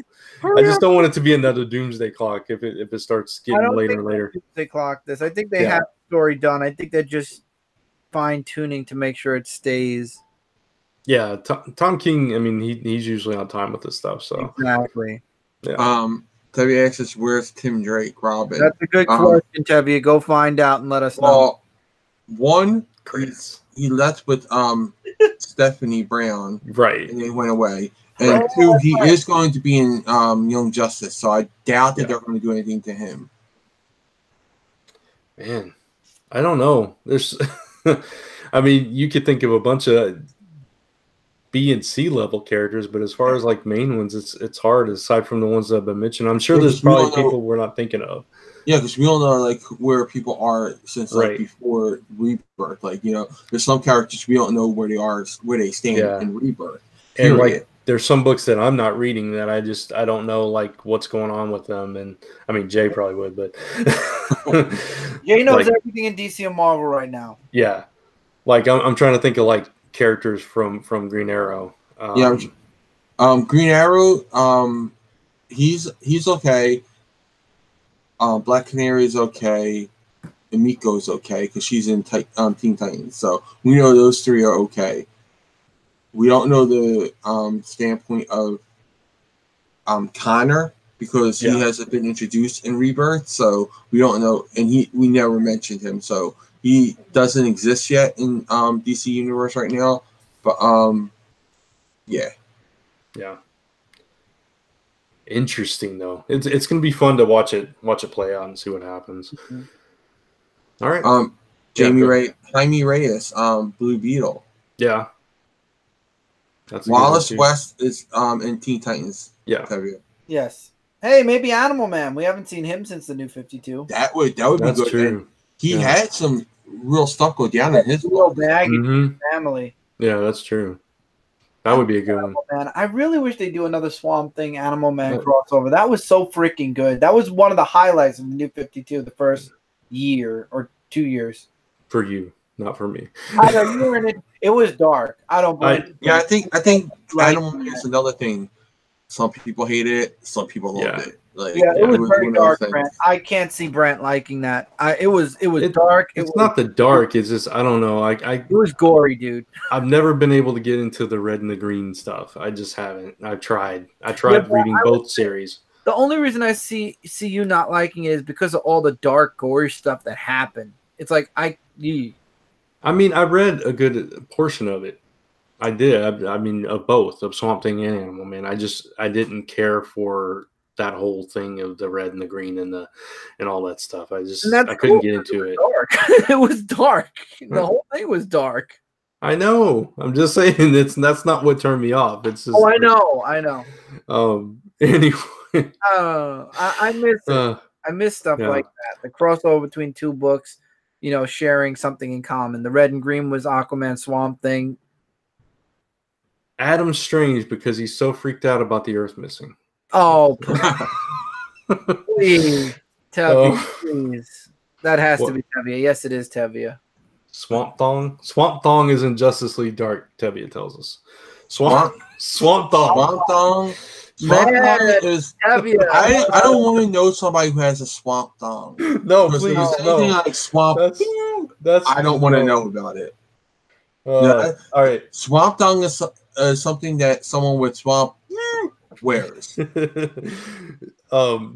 I just don't want it to be another Doomsday Clock if it starts getting later and later. They clock this. I think they have the story done. I think they're just fine tuning to make sure it stays. Yeah, Tom King. I mean, he's usually on time with this stuff. So exactly. Yeah. Tevye asks, "Where's Tim Drake, Robin?" That's a good question, Tevye. Go find out and let us know. Well, one, Chris. he left with Stephanie Brown, right, and they went away. And two, he is going to be in Young Justice, so I doubt that they're going to do anything to him. Man, I don't know. There's, I mean, you could think of a bunch of B and C level characters, but as far as like main ones, it's hard. Aside from the ones that have been mentioned, I'm sure there's probably people we're not thinking of. Yeah, because we don't know like where people are since like before Rebirth. Like there's some characters we don't know where they are, where they stand in Rebirth. And like, there's some books that I'm not reading that I don't know like what's going on with them. And I mean, Jay probably would, but Jay knows everything in DC and Marvel right now. Yeah, like I'm trying to think of like characters from Green Arrow. Green Arrow. He's okay. Black Canary is okay. And Miko is okay because she's in Teen Titans. So we know those three are okay. We don't know the standpoint of Connor because he hasn't been introduced in Rebirth, so we don't know, and we never mentioned him, so he doesn't exist yet in DC Universe right now. But yeah. Interesting though. It's gonna be fun to watch it play out and see what happens. Mm-hmm. All right. Jaime Reyes, Blue Beetle. Yeah. Wallace West is in Teen Titans. Yeah. Yes. Hey, maybe Animal Man. We haven't seen him since the New 52. That would be good. True. He had some real stuff go down in his real baggage family. Yeah, that's true. That would be a good one. Man, I really wish they do another Swamp Thing Animal Man crossover. That was so freaking good. That was one of the highlights of the New 52 the first year or 2 years. For you, not for me. I know you were in it. It was dark. I don't blame you. I think Animal Man is another thing. Some people hated it. Some people loved it. It was very dark, Brent. I can't see Brent liking that. It was dark. It's not the dark. It's just I don't know. It was gory, dude. I've never been able to get into the red and the green stuff. I just haven't. I've tried. I tried reading both series. The only reason I see you not liking it is because of all the dark, gory stuff that happened. It's like I mean, I read a good portion of it. I did. I mean, of both, of Swamp Thing and Animal Man. I didn't care for that whole thing of the red and the green and all that stuff. I couldn't get into it. Dark. It was dark. The whole thing was dark. I know. I'm just saying that's not what turned me off. It's just. Oh, I know. Anyway. Oh, I miss it. I miss stuff like that. The crossover between two books, sharing something in common. The red and green was Aquaman Swamp Thing. Adam's strange because he's so freaked out about the Earth missing. Oh, please, Tevye, please. That has to be Tevye. Yes, it is Tevye. Swamp Thong? Swamp Thong is in Justice League Dark, Tevye tells us. Swamp Thong. Swamp Thong. Man, is. Tevye. I don't want to know somebody who has a Swamp Thong. No, please, anything like Swamp. That's I don't want to know about it. All right. Swamp Thong is something that someone with swamp wears.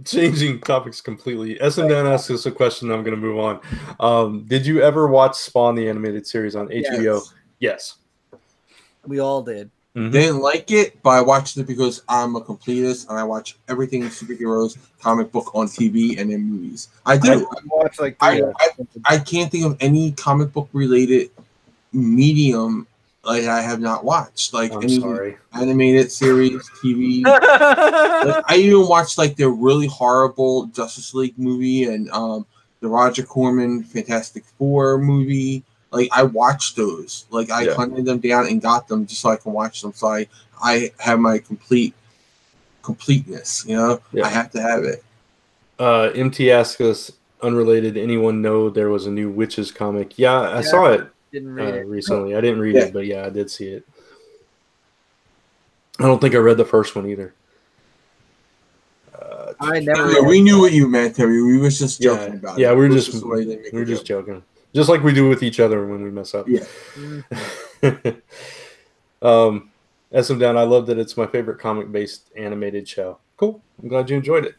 Changing topics completely. SM Dan asked us a question. I'm going to move on. Did you ever watch Spawn, the animated series on HBO? Yes. We all did. Mm-hmm. Didn't like it, but I watched it because I'm a completist and I watch everything superheroes, comic book on TV and in movies. I do. I can't think of any comic book related medium like I have not watched. Like any animated series, TV. Like, I even watched like the really horrible Justice League movie and the Roger Corman Fantastic Four movie. Like I watched those. Like I hunted them down and got them just so I can watch them. So I have my completeness. I have to have it. MT asked us, unrelated. Anyone know there was a new Witches comic? Yeah, I saw it. Didn't read it recently. I didn't read it, but I did see it. I don't think I read the first one either. I never. We knew what you meant, Terry. We was just joking about it. Yeah, we're just joking, just like we do with each other when we mess up. Yeah. SM Down. I love that it's my favorite comic-based animated show. Cool. I'm glad you enjoyed it.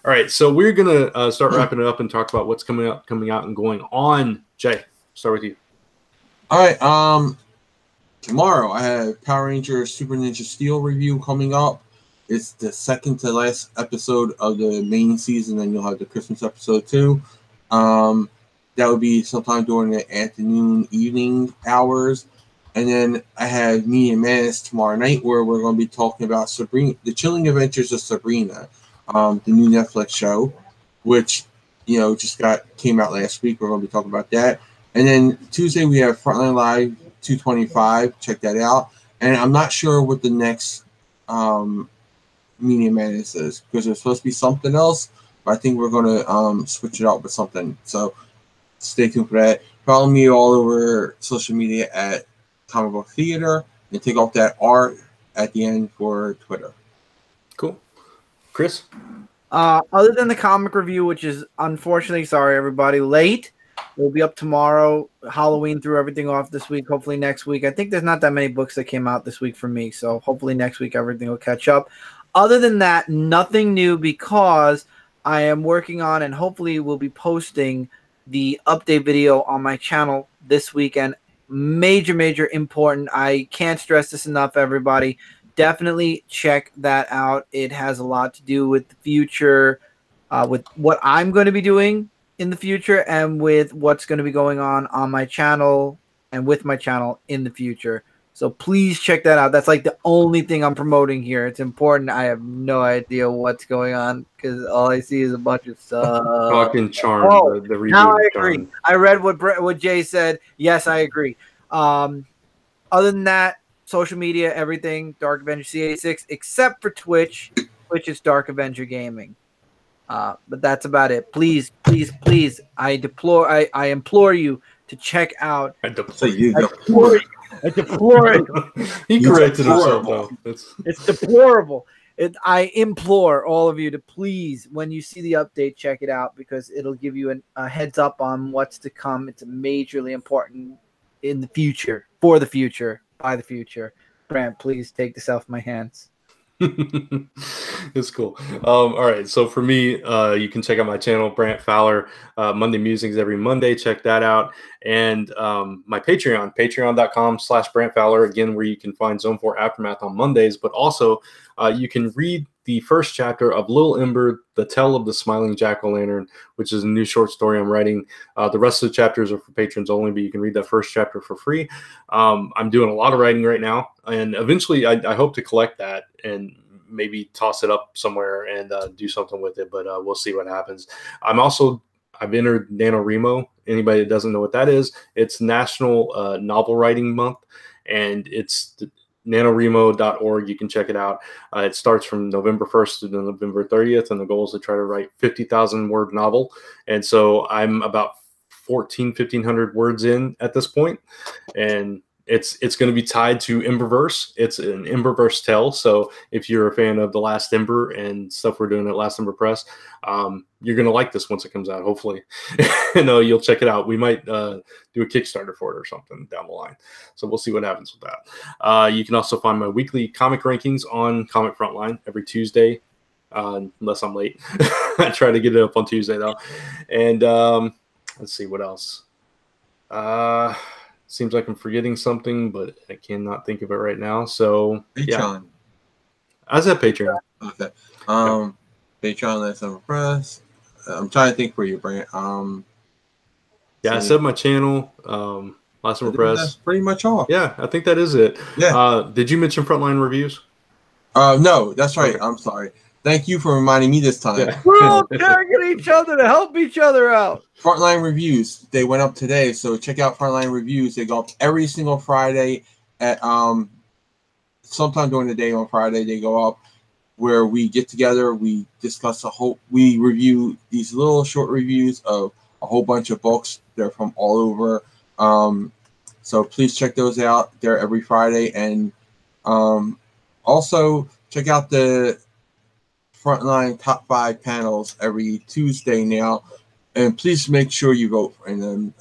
All right, so we're gonna start wrapping it up and talk about what's coming out, and going on. Jay, start with you. All right. Tomorrow I have Power Rangers Super Ninja Steel review coming up. It's the second to last episode of the main season, and you'll have the Christmas episode too. That would be sometime during the afternoon, evening hours. And then I have Me and Madness tomorrow night, where we're going to be talking about Sabrina, The Chilling Adventures of Sabrina, the new Netflix show, which just came out last week. We're going to be talking about that. And then Tuesday we have Frontline Live 225. Check that out. And I'm not sure what the next Media Madness is, because there's supposed to be something else, but I think we're going to switch it out with something. So stay tuned for that. Follow me all over social media at Comic Book Theater, and take off that R at the end for Twitter. Cool. Chris? Other than the comic review, which is unfortunately, sorry everybody, late. We'll be up tomorrow. Halloween threw everything off this week. Hopefully next week. I think there's not that many books that came out this week for me. So hopefully next week everything will catch up. Other than that, nothing new, because I am working on and hopefully will be the update video on my channel this weekend. Major important. I can't stress this enough, everybody. Definitely check that out. It has a lot to do with the future, with what I'm going to be doing in the future, and with what's going to be going on my channel and with my channel in the future. So please check that out. That's like the only thing I'm promoting here. It's important. I have no idea what's going on because all I see is a bunch of stuff. Talking Charm, the reboot. Now I agree. Charm. I read what Jay said. Yes, I agree. Other than that, social media, everything, Dark Avenger C86, except for Twitch. Twitch is Dark Avenger Gaming. But that's about it. Please, I implore you to check out. I deplore it. He corrected himself though. It's deplorable. I implore all of you to please, when you see the update, check it out, because it'll give you a heads up on what's to come. It's majorly important in the future, for the future, by the future. Brant, please take this off my hands. It's cool. All right, so for me, you can check out my channel, Brant Fowler, Monday Musings every Monday. Check that out. And my patreon.com/Brant Fowler, again, where you can find Zone 4 Aftermath on Mondays, but also you can read the first chapter of Li'l Ember, The Tale of the Smiling Jack-o'-lantern, which is a new short story I'm writing. The rest of the chapters are for patrons only, but you can read that first chapter for free. I'm doing a lot of writing right now, and eventually I hope to collect that and maybe toss it up somewhere and do something with it, but we'll see what happens. I've entered NaNoWriMo. Anybody that doesn't know what that is, it's National Novel Writing Month, and it's nanowrimo.org. You can check it out. It starts from November 1st to November 30th, and the goal is to try to write 50,000 word novel. And so I'm about 1,500 words in at this point, and it's going to be tied to Emberverse. It's an Emberverse tale. So if you're a fan of The Last Ember and stuff we're doing at Last Ember Press, you're going to like this once it comes out, hopefully. You'll check it out. We might do a Kickstarter for it or something down the line. So we'll see what happens with that. You can also find my weekly comic rankings on Comic Frontline every Tuesday, unless I'm late. I try to get it up on Tuesday, though. And let's see what else. Seems like I'm forgetting something, but I cannot think of it right now. So Patreon. Yeah. I said Patreon. Okay. Patreon, Last Ember Press. I'm trying to think where you bring it. I said my channel, Last Ember Press. That's pretty much all. Yeah, I think that is it. Yeah. Did you mention Frontline Reviews? No, that's right. Okay. I'm sorry. Thank you for reminding me this time. Yeah. We're all tagging each other to help each other out. Frontline Reviews, they went up today, so check out Frontline Reviews. They go up every single Friday at sometime during the day on Friday. They go up where we get together, we discuss we review these little short reviews of a whole bunch of books. They're from all over. So please check those out. They're every Friday, and also check out the Frontline Top 5 panels every Tuesday now, and please make sure you vote for them.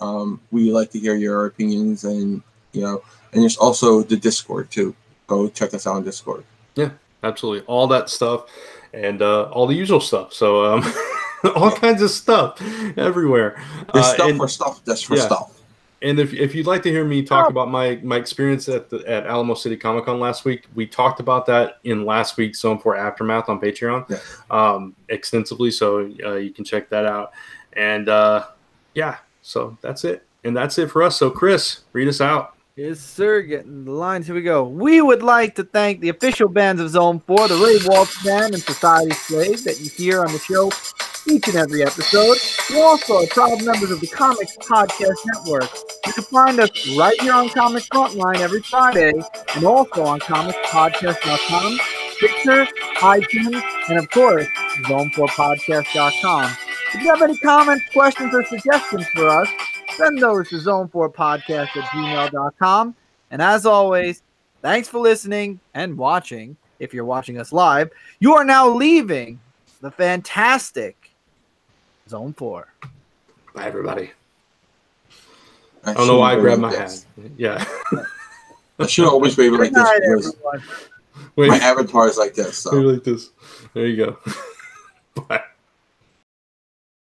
We like to hear your opinions, and and there's also the Discord too. Go check us out on Discord. Yeah, absolutely, all that stuff, and all the usual stuff. So all kinds of stuff everywhere. There's stuff for stuff. That's for stuff. And if you'd like to hear me talk about my experience at Alamo City Comic Con last week, we talked about that in last week's Zone 4 Aftermath on Patreon extensively, so you can check that out. And so that's it. And that's it for us. So Chris, read us out. Yes, sir. Getting the lines. Here we go. We would like to thank the official bands of Zone 4, the Ray Waltz Band and Society Slave that you hear on the show each and every episode. We're also proud members of the Comics Podcast Network. You can find us right here on Comics Frontline every Friday, and also on comicspodcast.com, Stitcher, iTunes, and of course, zone4podcast.com. If you have any comments, questions, or suggestions for us, send those to zone4podcast@gmail.com. And as always, thanks for listening and watching. If you're watching us live, you are now leaving the fantastic Zone 4. Bye, everybody. I don't know why I grabbed my hat. Yeah. I should always wave it like this. Everyone. Wait. My avatar is like this. So. Like this. There you go. Bye.